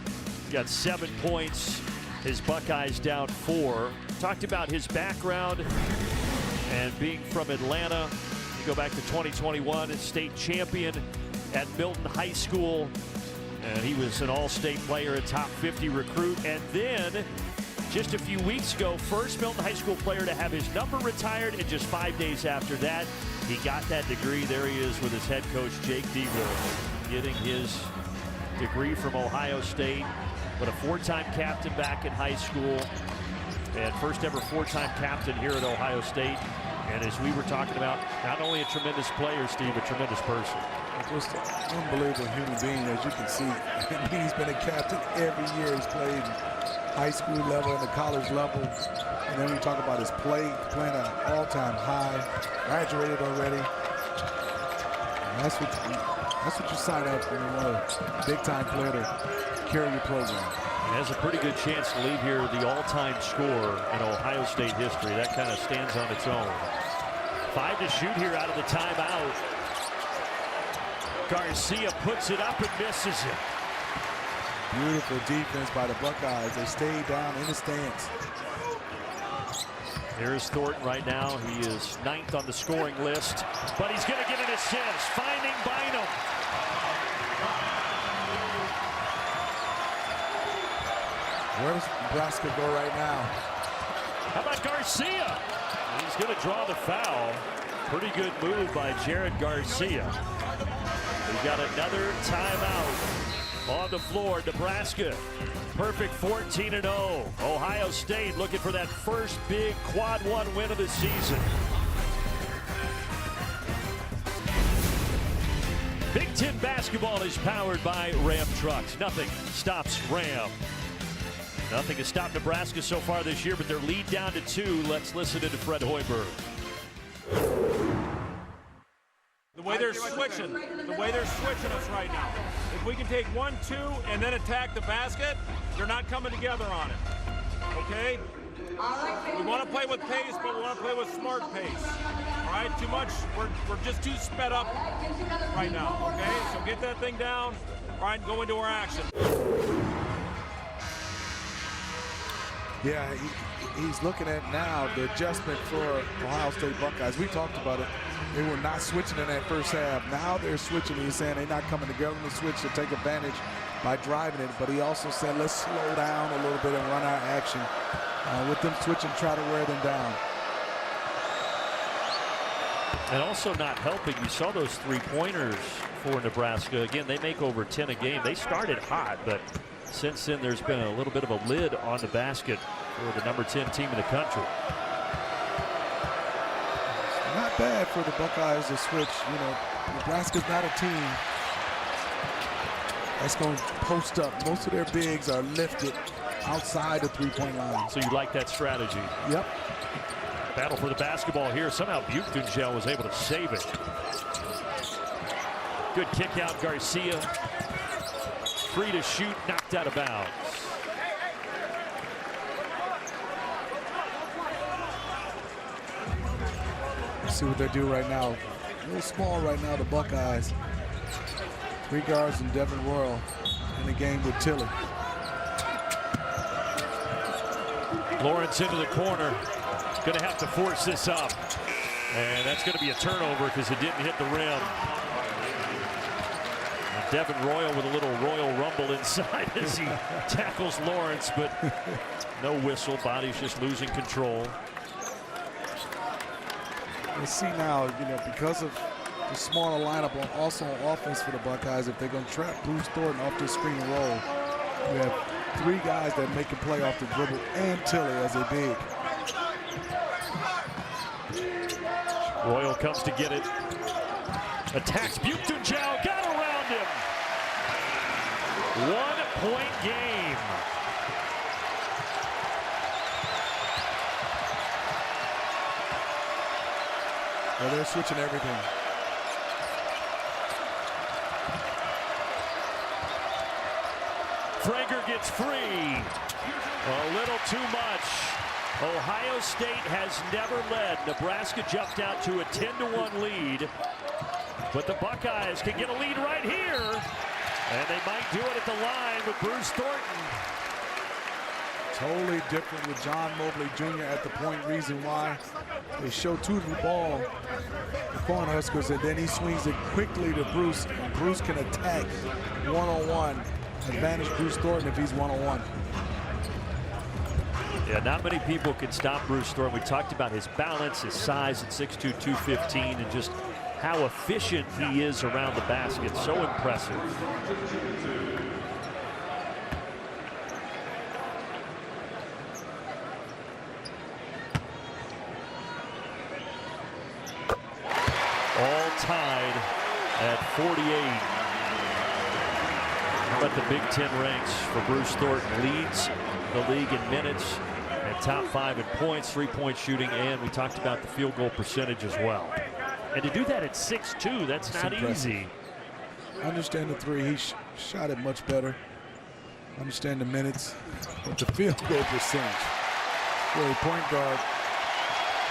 He's got 7 points. His Buckeyes down 4. Talked about his background and being from Atlanta. You go back to 2021 and state champion at Milton High School. And he was an all-state player, a top 50 recruit. And then just a few weeks ago, first Milton High School player to have his number retired. And just 5 days after that, he got that degree. There he is with his head coach, Jake DeVille, getting his degree from Ohio State. But a four-time captain back in high school. And first ever four-time captain here at Ohio State. And as we were talking about, not only a tremendous player, Steve, a tremendous person. Just an unbelievable human being, as you can see. He's been a captain every year. He's played high school level and the college level. And then we talk about his playing at an all-time high. Graduated already. And that's what you sign up for, when you want a big-time player to carry your program. He has a pretty good chance to leave here the all-time scorer in Ohio State history. That kind of stands on its own. 5 to shoot here out of the timeout. Garcia puts it up and misses it. Beautiful defense by the Buckeyes. They stayed down in the stands. There's Thornton right now. He is 9th on the scoring list, but he's going to get an assist, finding Bynum. Where does Nebraska go right now? How about Garcia? He's going to draw the foul. Pretty good move by Jared Garcia. We've got another timeout on the floor. Nebraska, perfect 14-0. Ohio State looking for that first big quad one win of the season. Big Ten basketball is powered by Ram Trucks. Nothing stops Ram. Nothing has stopped Nebraska so far this year, but their lead down to 2. Let's listen to Fred Hoiberg. The way they're switching us right now. If we can take 1-2 and then attack the basket, they're not coming together on it. Okay? We want to play with pace, but we want to play with smart pace. All right? Too much. We're just too sped up right now. Okay? So get that thing down. All right, and go into our action. Yeah, he's looking at now the adjustment for Ohio State Buckeyes. We talked about it. They were not switching in that first half. Now they're switching. He's saying they're not coming together in the switch to take advantage by driving it. But he also said, let's slow down a little bit and run our action. With them switching, try to wear them down. And also not helping, you saw those three-pointers for Nebraska. Again, they make over 10 a game. They started hot, but since then there's been a little bit of a lid on the basket for the number 10 team in the country. It's not bad for the Buckeyes to switch. You know, Nebraska's not a team that's going to post up. Most of their bigs are lifted outside the three-point line. So you like that strategy? Yep. Battle for the basketball here. Somehow Buchtenschel was able to save it. Good kick out, Garcia. Free to shoot, knocked out of bounds. Let's see what they do right now. A little small right now, the Buckeyes. 3 guards and Devin Royal in the game with Tilly. Lawrence into the corner. Going to have to force this up. And that's going to be a turnover because it didn't hit the rim. Devin Royal with a little Royal Rumble inside as he tackles Lawrence, but no whistle. Body's just losing control. Let's see now, you know, because of the smaller lineup, also on offense for the Buckeyes, if they're going to trap Bruce Thornton off this screen and roll, you have 3 guys that make a play off the dribble and Tilly as a big. Royal comes to get it. Attacks Buchtenschel, got around him. 1-point game. Well, they're switching everything. Frager gets free. A little too much. Ohio State has never led. Nebraska jumped out to a 10-1 lead. But the Buckeyes can get a lead right here. And they might do it at the line with Bruce Thornton. Totally different with John Mobley Jr. at the point. Reason why they show two to the ball, the Cornhuskers, and then he swings it quickly to Bruce. And Bruce can attack one-on-one, advantage Bruce Thornton if he's one-on-one. Yeah, not many people can stop Bruce Thornton. We talked about his balance, his size at 6'2", 215, and just how efficient he is around the basket. So impressive. All tied at 48. How about the Big Ten ranks for Bruce Thornton? Leads the league in minutes and top 5 in points, 3-point shooting, and we talked about the field goal percentage as well. And to do that at 6'2", that's not easy. I understand the three. He shot it much better. Understand the minutes, but the field goal percentage for a point guard,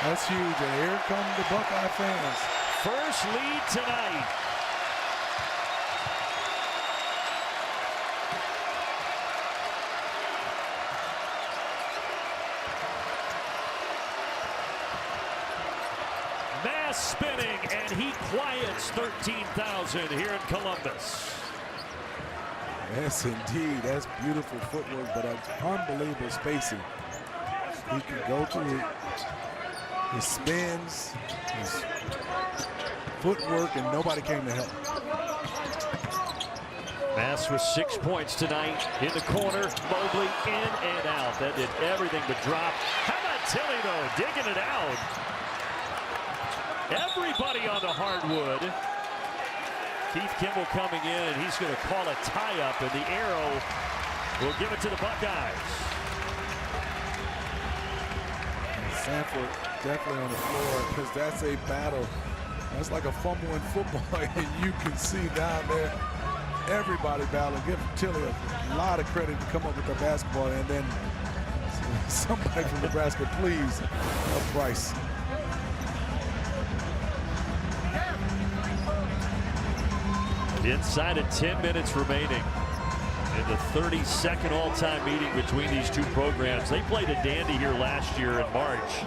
that's huge. And here come the Buckeye fans. First lead tonight. Mass spinning, and he quiets 13,000 here in Columbus. Yes, indeed. That's beautiful footwork, but unbelievable spacing. He can go through his spins, his footwork, and nobody came to help. Mass with 6 points tonight in the corner. Mobley in and out. That did everything but drop. How about Tilly, though, digging it out? Everybody on the hardwood. Keith Kimball coming in, and he's going to call a tie-up, and the arrow will give it to the Buckeyes. Sanford definitely on the floor, because that's a battle. That's like a fumble in football, and you can see down there everybody battling. Give Tilly a lot of credit to come up with the basketball, and then somebody from Nebraska, please help Bryce. Inside of 10 minutes remaining in the 32nd all-time meeting between these two programs. They played a dandy here last year in March.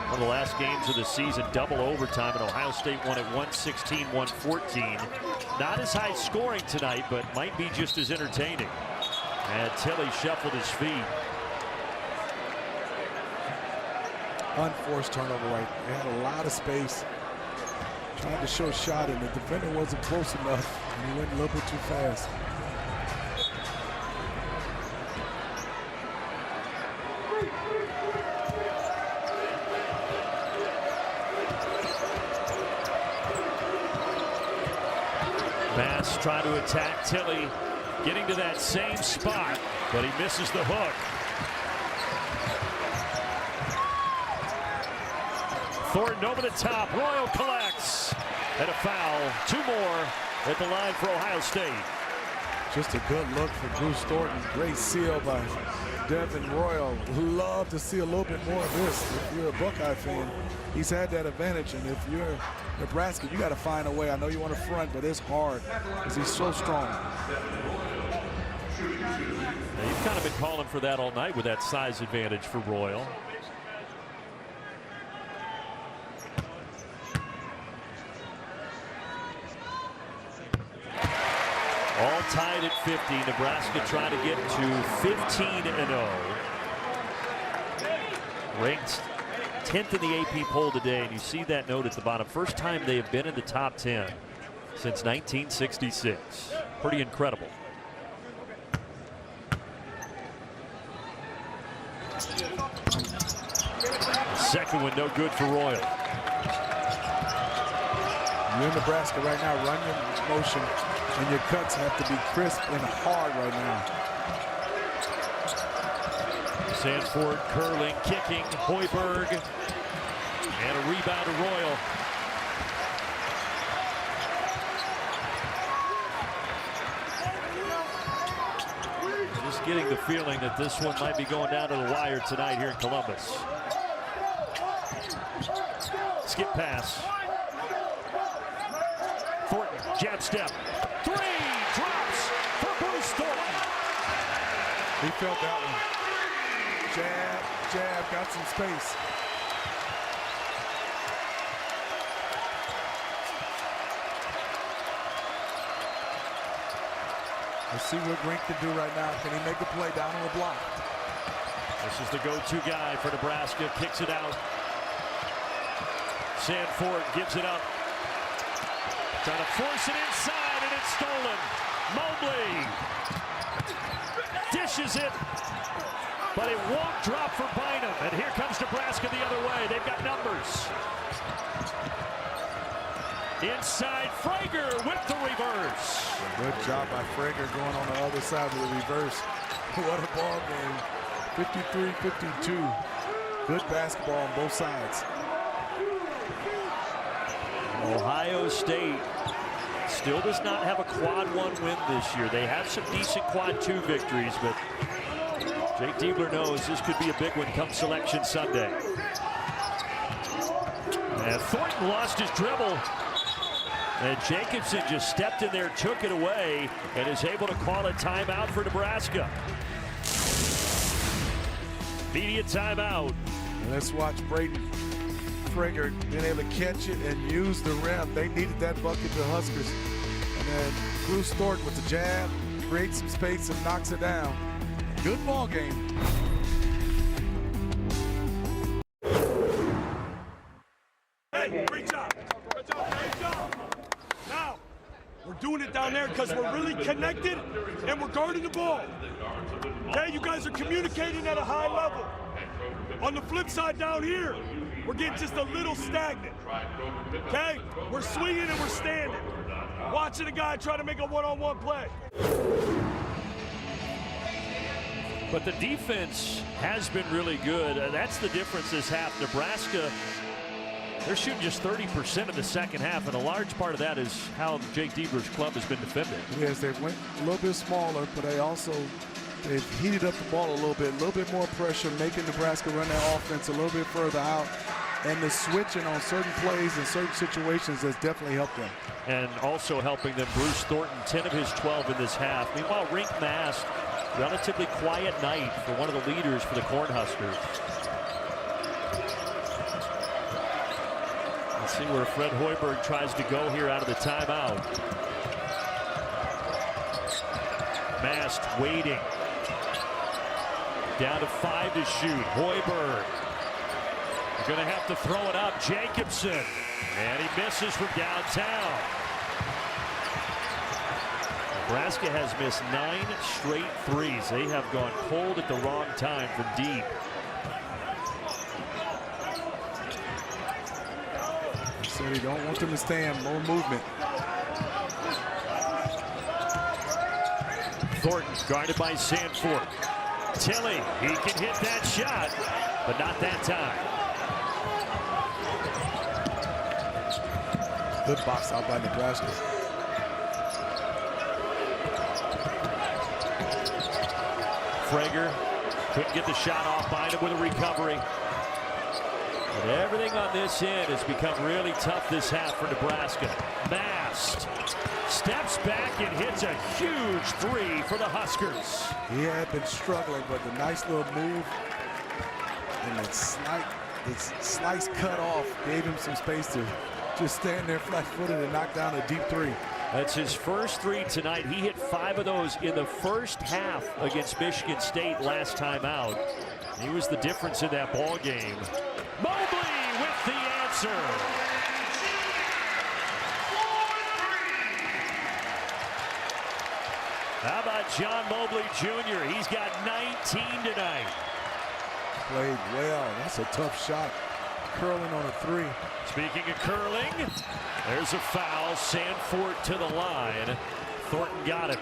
One of the last games of the season, double overtime, and Ohio State won at 116-114. Not as high scoring tonight, but might be just as entertaining. And Tilly shuffled his feet. Unforced turnover right. They had a lot of space. Tried to show a shot, and the defender wasn't close enough, and he went a little bit too fast. Bass trying to attack Tilly, getting to that same spot, but he misses the hook. Thornton over the top. Royal collects. And a foul. 2 more at the line for Ohio State. Just a good look for Bruce Thornton. Great seal by Devin Royal. Love to see a little bit more of this. If you're a Buckeye fan, he's had that advantage. And if you're Nebraska, you got to find a way. I know you want to front, but it's hard because he's so strong. Now, you've kind of been calling for that all night with that size advantage for Royal. All tied at 50. Nebraska trying to get to 15-0. Ranked 10th in the AP poll today, and you see that note at the bottom. First time they have been in the top 10 since 1966. Pretty incredible. Second one no good for Royal. You're in Nebraska right now. Run your motion, and your cuts have to be crisp and hard right now. Sanford curling, kicking, Hoiberg, and a rebound to Royal. Just getting the feeling that this one might be going down to the wire tonight here in Columbus. Skip pass. Thornton, jab step. 3, drops for Bruce Thornton. He felt that one. Jab, jab, got some space. Let's see what Rink can do right now. Can he make a play down on the block? This is the go-to guy for Nebraska. Kicks it out. Sanford gives it up. Trying to force it inside, and it's stolen. Mobley dishes it, but it won't drop for Bynum. And here comes Nebraska the other way. They've got numbers. Inside, Frager with the reverse. Good job by Frager going on the other side of the reverse. What a ball game. 53-52. Good basketball on both sides. Ohio State still does not have a quad 1 win this year. They have some decent quad 2 victories, but Jake Diebler knows this could be a big one come Selection Sunday. And Thornton lost his dribble. And Jacobson just stepped in there, took it away, and is able to call a timeout for Nebraska. Media timeout. And let's watch Braden Frager being able to catch it and use the rim. They needed that bucket, the Huskers. And then Bruce Thornton with the jab, creates some space and knocks it down. Good ball game. Hey, great job. Good job, great job. Now, we're doing it down there because we're really connected and we're guarding the ball. Okay, you guys are communicating at a high level. On the flip side down here, we're getting just a little stagnant. Okay, we're swinging and we're standing. Watching a guy try to make a one-on-one play. But the defense has been really good. That's the difference this half. Nebraska, they're shooting just 30% in the second half, and a large part of that is how Jake Diebler's club has been defended. Yes, they went a little bit smaller, but they've heated up the ball a little bit more pressure, making Nebraska run their offense a little bit further out. And the switching on certain plays and certain situations has definitely helped them. And also helping them, Bruce Thornton, 10 of his 12 in this half. Meanwhile, Rink Mast, relatively quiet night for one of the leaders for the Cornhuskers. Let's see where Fred Hoiberg tries to go here out of the timeout. Mast waiting. Down to 5 to shoot. Hoiberg. Going to have to throw it up. Jacobson. And he misses from downtown. Nebraska has missed 9 straight threes. They have gone cold at the wrong time from deep. He said he don't want them to stand. More movement. Thornton guarded by Sanford. Tilly, he can hit that shot, but not that time. Good box out by Nebraska. Frager couldn't get the shot off. Bynum with a recovery. But everything on this end has become really tough this half for Nebraska. Mast steps back and hits a huge three for the Huskers. He had been struggling, but the nice little move and that slice cut off gave him some space to just stand there flat-footed and knock down a deep three. That's his first three tonight. He hit 5 of those in the first half against Michigan State last time out. He was the difference in that ball game. Mobley with the answer. How about John Mobley Jr.? He's got 19 tonight. Played well. That's a tough shot. Curling on a three. Speaking of curling, there's a foul. Sanford to the line. Thornton got it.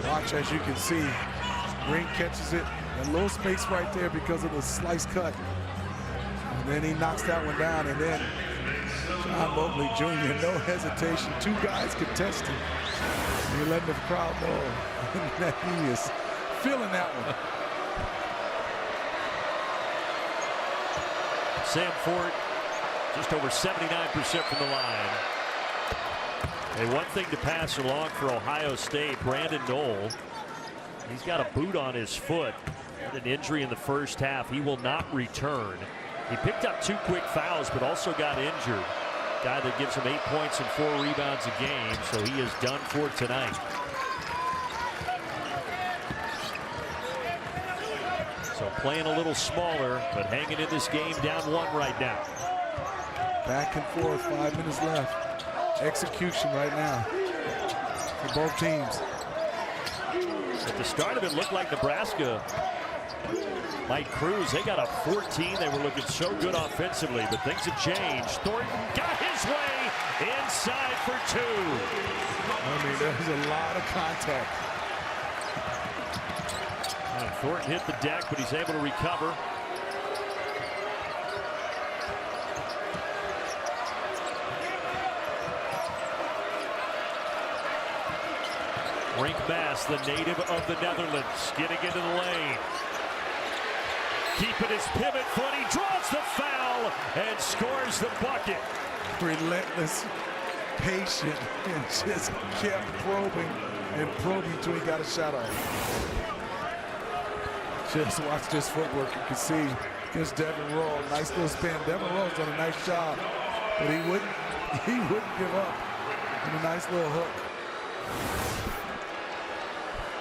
Watch, as you can see, Green catches it. A little space right there because of the slice cut. And then he knocks that one down, and then John Mobley Jr., no hesitation. 2 guys contesting. You're letting the crowd know that he is feeling that one. Sanford just over 79% from the line. Hey, one thing to pass along for Ohio State, Brandon Knoll. He's got a boot on his foot. Had an injury in the first half. He will not return. He picked up 2 quick fouls, but also got injured. Guy that gives him 8 points and 4 rebounds a game, so he is done for tonight. So playing a little smaller, but hanging in this game, down 1 right now. Back and forth, 5 minutes left. Execution right now for both teams. At the start of it, looked like Nebraska might cruise. They got a 14. They were looking so good offensively, but things have changed. Thornton got his way inside for 2. I mean, there was a lot of contact. And Thornton hit the deck, but he's able to recover. Rink Maas, the native of the Netherlands, getting into the lane. Keeping his pivot foot, he draws the foul and scores the bucket. Relentless, patient, and just kept probing and probing until he got a shot off. Just watch this footwork. You can see against Devin Rowe. Nice little spin. Devin Rowe's done a nice job, but he wouldn't give up. And a nice little hook.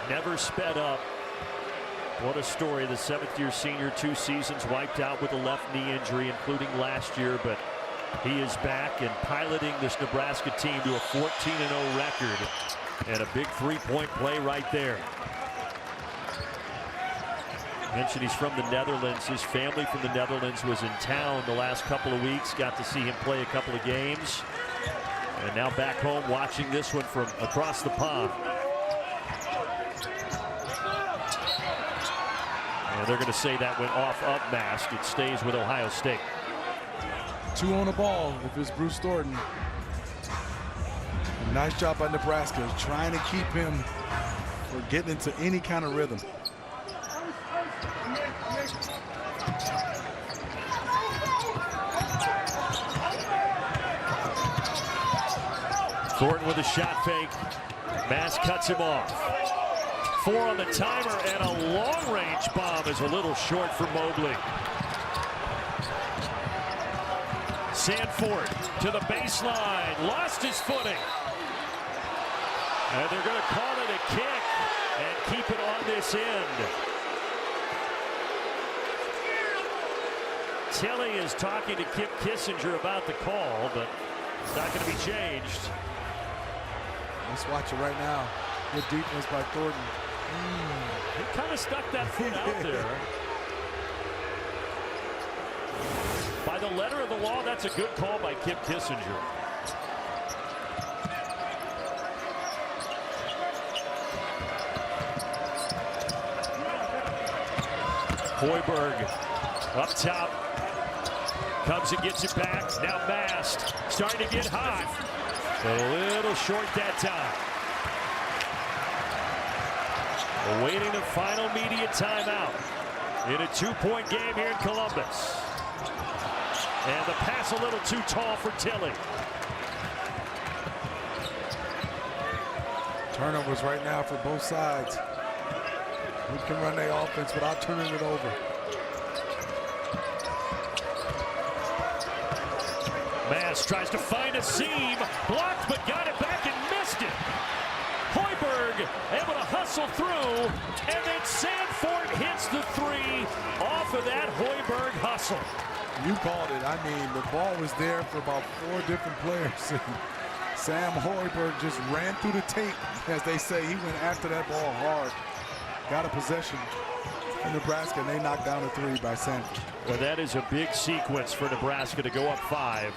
Never sped up. What a story. The 7th-year senior, 2 seasons wiped out with a left knee injury, including last year, but he is back and piloting this Nebraska team to a 14-0 record, and a big 3-point play right there. I mentioned he's from the Netherlands. His family from the Netherlands was in town the last couple of weeks. Got to see him play a couple of games, and now back home watching this one from across the pond. And they're going to say that went off of Mask. It stays with Ohio State. 2 on the ball if it's Bruce Thornton. Nice job by Nebraska, trying to keep him from getting into any kind of rhythm. Thornton with a shot fake. Mask cuts him off. 4 on the timer, and a long-range bomb is a little short for Mobley. Sanford to the baseline, lost his footing. And they're going to call it a kick and keep it on this end. Tilly is talking to Kip Kissinger about the call, but it's not going to be changed. Let's watch it right now. Good defense by Thornton. He kind of stuck that foot out there. By the letter of the law, that's a good call by Kip Kissinger. Hoiberg up top. Comes and gets it back. Now Mast starting to get hot. But a little short that time. Awaiting the final media timeout in a 2-point game here in Columbus. And the pass a little too tall for Tilly. Turnovers right now for both sides. Who can run their offense without turning it over? Mass tries to find a seam. Blocked, but got it back and missed it. Hoiberg able to hustle through, and then Sanford hits the 3 off of that Hoiberg hustle. You called it. I mean, the ball was there for about 4 different players. Sam Hoiberg just ran through the tape, as they say. He went after that ball hard. Got a possession in Nebraska, and they knocked down a 3 by Sanford. Well, that is a big sequence for Nebraska to go up 5.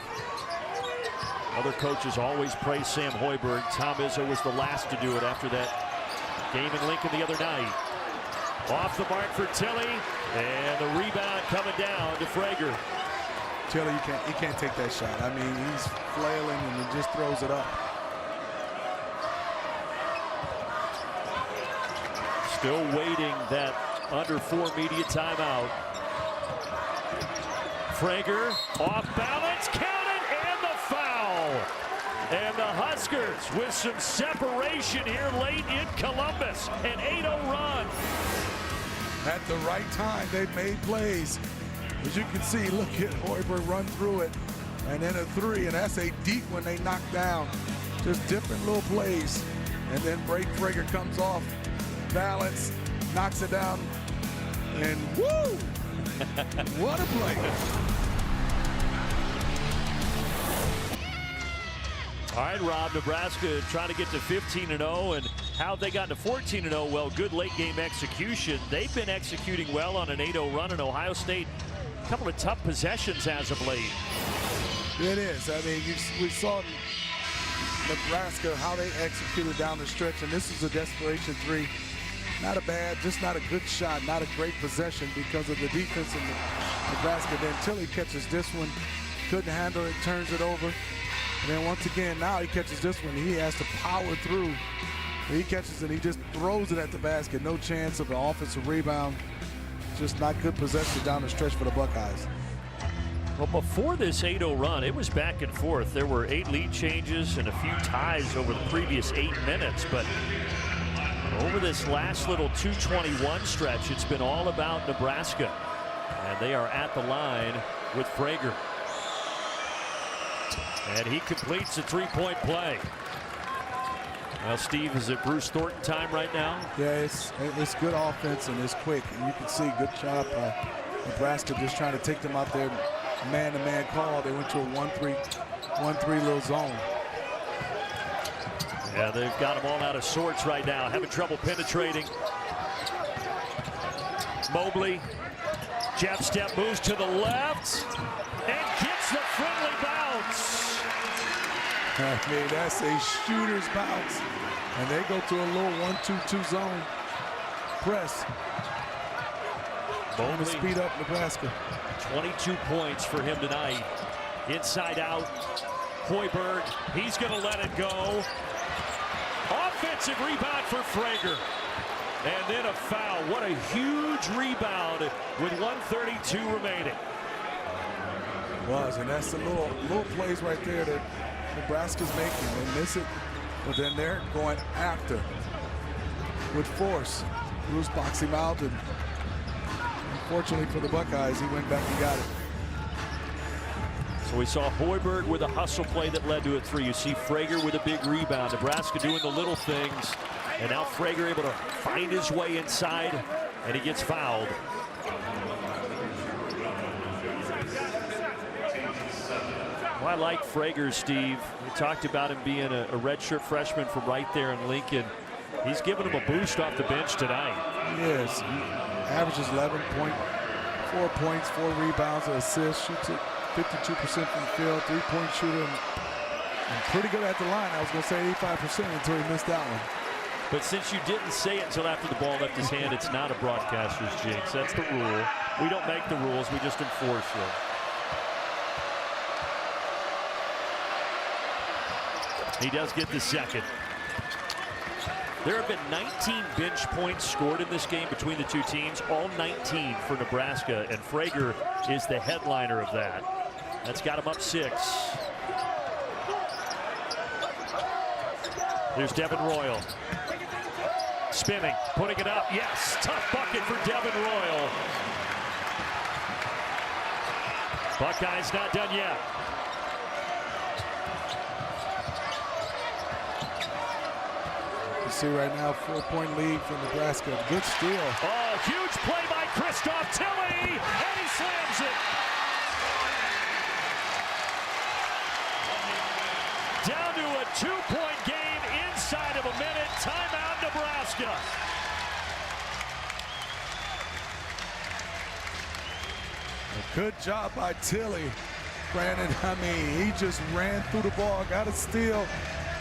Other coaches always praise Sam Hoiberg. Tom Izzo was the last to do it after that game in Lincoln the other night. Off the mark for Tilly, and the rebound coming down to Frager. Tilly, he can't take that shot. I mean, he's flailing and he just throws it up. Still waiting that under 4 media timeout. Frager off balance, counted, and the foul. And the Huskers with some separation here late in Columbus. An 8-0 run. At the right time, they made plays. As you can see, look at Hoiberg run through it. And then a 3, and that's a deep one they knocked down. Just different little plays. And then Blake Frager comes off balance, knocks it down, and woo! What a play. All right, Rob, Nebraska trying to get to 15-0, and how they got to 14-0, well, good late-game execution. They've been executing well on an 8-0 run in Ohio State. A couple of tough possessions as of late. It is. I mean, we saw Nebraska, how they executed down the stretch, and this is a desperation 3. Not a bad, just not a good shot, not a great possession because of the defense in Nebraska. Then Tilly catches this one, couldn't handle it, turns it over. And then once again, now he catches this one. He has to power through. He catches it, he just throws it at the basket. No chance of an offensive rebound. Just not good possession down the stretch for the Buckeyes. Well, before this 8-0 run, it was back and forth. There were 8 lead changes and a few ties over the previous 8 minutes. But over this last little 2:21 stretch, it's been all about Nebraska. And they are at the line with Frager. And he completes a 3-point play. Well, Steve, is it Bruce Thornton time right now? Yeah, it's good offense and it's quick. And you can see good job by Nebraska just trying to take them out there. Man-to-man call. They went to a 1-3 little zone. Yeah, they've got them all out of sorts right now. Having trouble penetrating. Mobley, jab step, moves to the left and gets the friendly bounce. I mean, that's a shooter's bounce. And they go to a little 1-2-2 zone press. Trying to speed up Nebraska. 22 points for him tonight. Inside out. Hoiberg, he's going to let it go. Offensive rebound for Frager. And then a foul. What a huge rebound with 1:32 remaining. Was, and that's the little plays right there that Nebraska's making. They miss it, but then they're going after with force. Bruce boxed him out, and unfortunately for the Buckeyes, he went back and got it. So we saw Hoiberg with a hustle play that led to a 3. You see Frager with a big rebound. Nebraska doing the little things. And now Frager able to find his way inside, and he gets fouled. Well, I like Frager, Steve. We talked about him being a redshirt freshman from right there in Lincoln. He's giving him a boost off the bench tonight. Yes, he averages 11.4 points, 4 rebounds, an assist, shoots it 52% from the field, 3-point shooter, and pretty good at the line. I was going to say 85% until he missed that one. But since you didn't say it until after the ball left his hand, it's not a broadcaster's jinx. That's the rule. We don't make the rules, we just enforce them. He does get the second. There have been 19 bench points scored in this game between the two teams, all 19 for Nebraska, and Frager is the headliner of that. That's got him up 6. Here's Devin Royal. Spinning, putting it up. Yes, tough bucket for Devin Royal. Buckeyes not done yet. You see right now, 4-point lead for Nebraska. Good steal. Oh, huge play by Christoph Tilly, and he slams it. Down to a 2-point game inside of a minute. Timeout, Nebraska. A good job by Tilly. Brandon, I mean, he just ran through the ball, got a steal,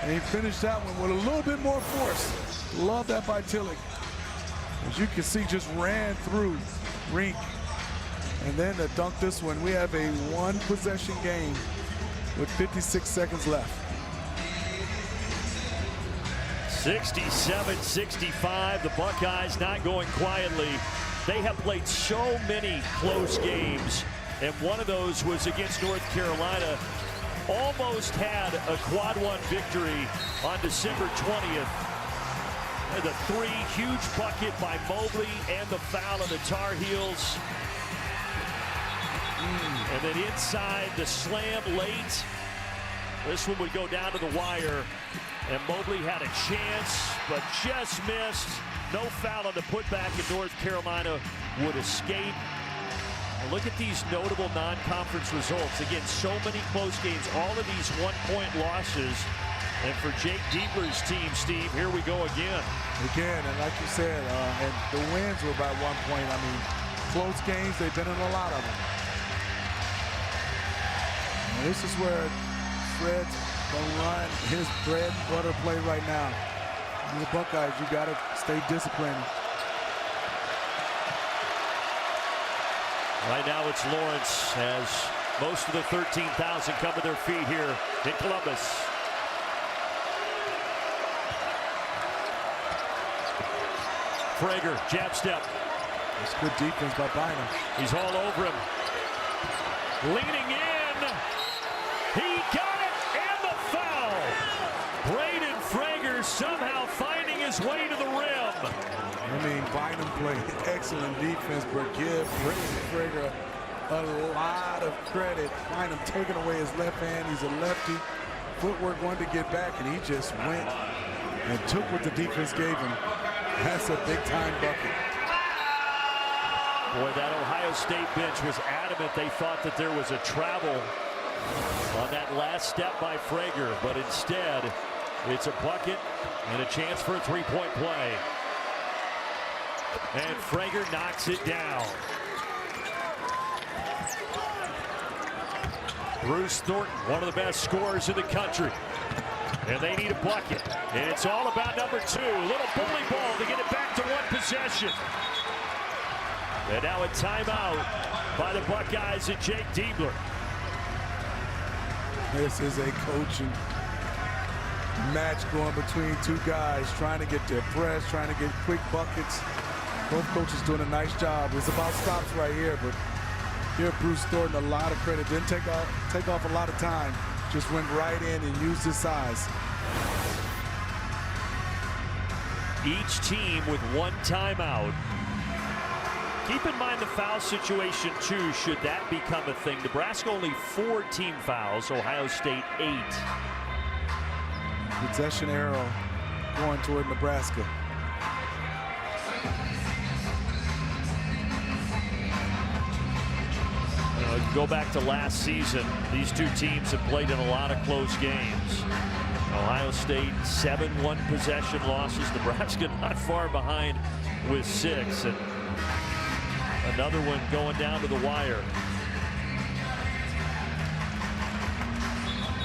and he finished that one with a little bit more force. Love that by Tilly. As you can see, just ran through Rink. And then to dunk this one, we have a 1-possession game with 56 seconds left. 67-65, the Buckeyes not going quietly. They have played so many close games, and one of those was against North Carolina. almost had a quad one victory on December 20th. The three, huge bucket by Mobley and the foul of the Tar Heels. And then inside the slam late. This one would go down to the wire. And Mobley had a chance, but just missed. No foul on the putback, and North Carolina would escape. And look at these notable non-conference results. Again, so many close games. All of these one-point losses. And for Jake Diebler's team, Steve, here we go again. Again, and like you said, and the wins were by 1 point. I mean, close games, they've been in a lot of them. And this is where Fred's going to run his bread and butter play right now. And the Buckeyes, you got to stay disciplined. Right now it's Lawrence as most of the 13,000 come to their feet here in Columbus. Frager, jab step. It's good defense by Bynum. He's all over him. Leaning in. He got it, and the foul. Braden Frager somehow finding his way to the rim. I mean, Bynum played excellent defense, but give Braden Frager a lot of credit. Bynum taking away his left hand. He's a lefty. Footwork wanted to get back, and he just went and took what the defense gave him. That's a big-time bucket. Boy, that Ohio State bench was adamant. They thought that there was a travel on that last step by Frager, but instead, it's a bucket and a chance for a three-point play. And Frager knocks it down. Bruce Thornton, one of the best scorers in the country. And they need a bucket. And it's all about number two. Little bully ball to get it back to one possession. And now a timeout by the Buckeyes and Jake Diebler. This is a coaching match going between two guys trying to get their press, trying to get quick buckets. Both coaches doing a nice job. It's about stops right here, but here Bruce Thornton a lot of credit. Didn't take off a lot of time. Just went right in and used his size. Each team with one timeout. Keep in mind the foul situation too, should that become a thing. Nebraska only 4 team fouls, Ohio State 8. Possession arrow going toward Nebraska. Go back to last season. These two teams have played in a lot of close games. Ohio State 7 one-possession losses. Nebraska not far behind with 6. And another one going down to the wire.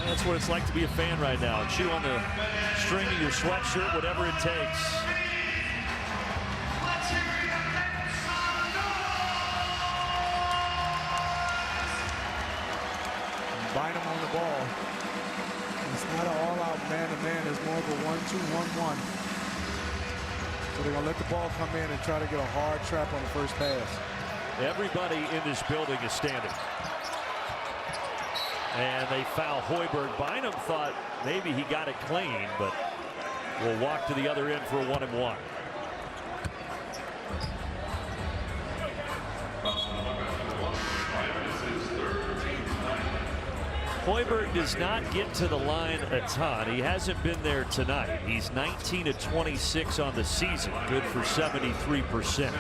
That's what it's like to be a fan right now. Chew on the string of your sweatshirt, whatever it takes. Bynum on the ball. It's not an all-out man-to-man. It's more of a 1-2-1-1. So they're going to let the ball come in and try to get a hard trap on the first pass. Everybody in this building is standing. And they foul Hoiberg. Bynum thought maybe he got it clean, but will walk to the other end for a 1-and-1. Hoiberg does not get to the line a ton. He hasn't been there tonight. He's 19 of 26 on the season, good for 73%.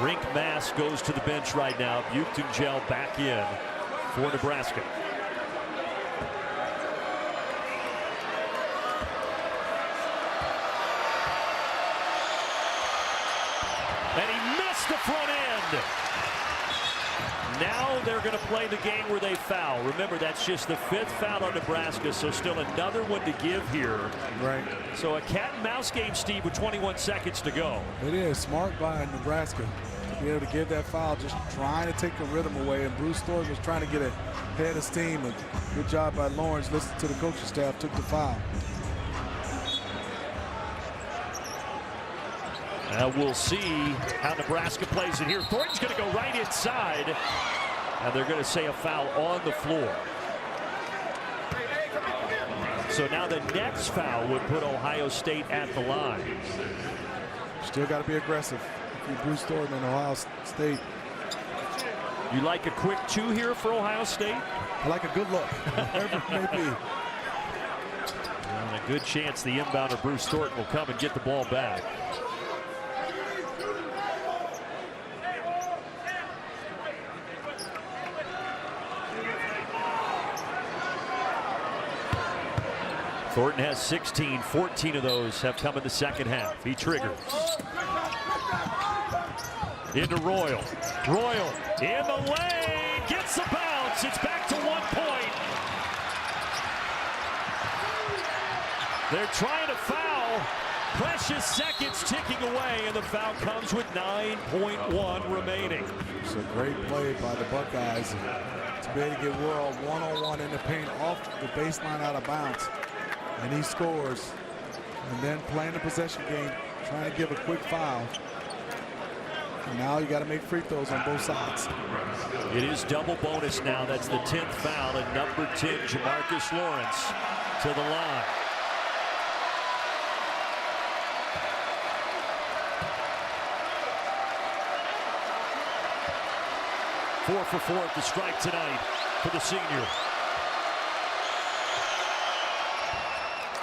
Rink Mass goes to the bench right now. Buchtengel back in for Nebraska. And he missed the front end. Now they're going to play the game where they foul. Remember, that's just the 5th foul on Nebraska, so still another one to give here. Right. So a cat and mouse game, Steve, with 21 seconds to go. It is smart by Nebraska to be able to give that foul, just trying to take the rhythm away. And Bruce Thornton was trying to get a head of steam. And good job by Lawrence. Listen to the coaching staff, took the foul. Now we'll see how Nebraska plays it here. Thornton's going to go right inside, and they're going to say a foul on the floor. So now the next foul would put Ohio State at the line. Still got to be aggressive. If you're Bruce Thornton in Ohio State. You like a quick 2 here for Ohio State? I like a good look, whatever it may be. And a good chance the inbounder Bruce Thornton will come and get the ball back. Thornton has 16, 14 of those have come in the second half. He triggers. Into Royal. Royal in the lane, gets the bounce. It's back to 1 point. They're trying to foul. Precious seconds ticking away, and the foul comes with 9.1 remaining. It's a great play by the Buckeyes to be able to get World one-on-one in the paint off the baseline out of bounds. And he scores. And then playing the possession game, trying to give a quick foul. And now you got to make free throws on both sides. It is double bonus now. That's the 10th foul, and number 10, Jamarcus Lawrence, to the line. Four for 4 at the stripe tonight for the senior.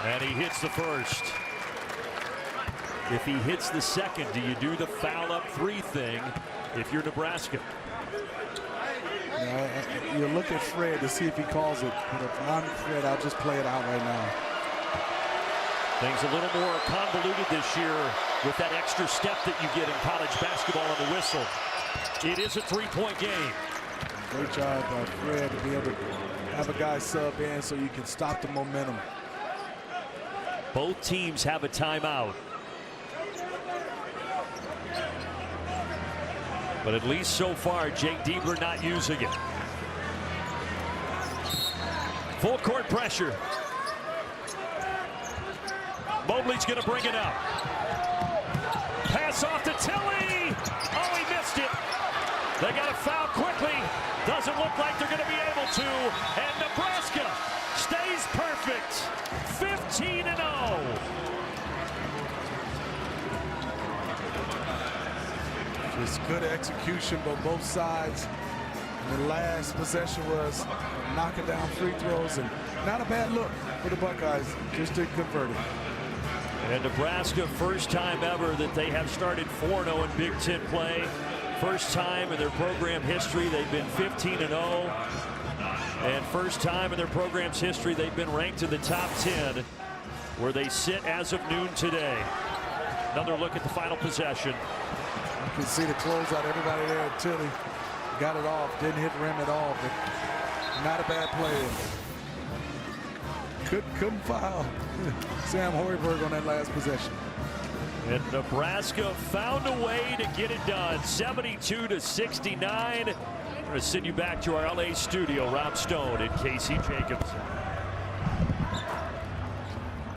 And he hits the first. If he hits the second, do you do the foul up 3 thing if you're Nebraska? You look at Fred to see if he calls it. But if I'm Fred, I'll just play it out right now. Things a little more convoluted this year with that extra step that you get in college basketball on the whistle. It is a 3-point game. Great job by Fred to be able to have a guy sub in so you can stop the momentum. Both teams have a timeout. But at least so far, Jake Diebler not using it. Full court pressure. Mobley's going to bring it up. Pass off to Tilly. Oh, he missed it. They got to foul quickly. Doesn't look like they're going to be able to. And Nebraska stays perfect. 15-0. Just good execution by both sides. And the last possession was knocking down free throws, and not a bad look for the Buckeyes. Just didn't convert it. And Nebraska, first time ever that they have started 4-0 in Big Ten play. First time in their program history they've been 15-0. And first time in their program's history they've been ranked in the top 10, where they sit as of noon today. Another look at the final possession. You can see the closeout. Everybody there until he got it off. Didn't hit the rim at all, but not a bad play. Couldn't foul Sam Hoiberg on that last possession. And Nebraska found a way to get it done. 72-69. I'm going to send you back to our LA studio. Rob Stone and Casey Jacobson.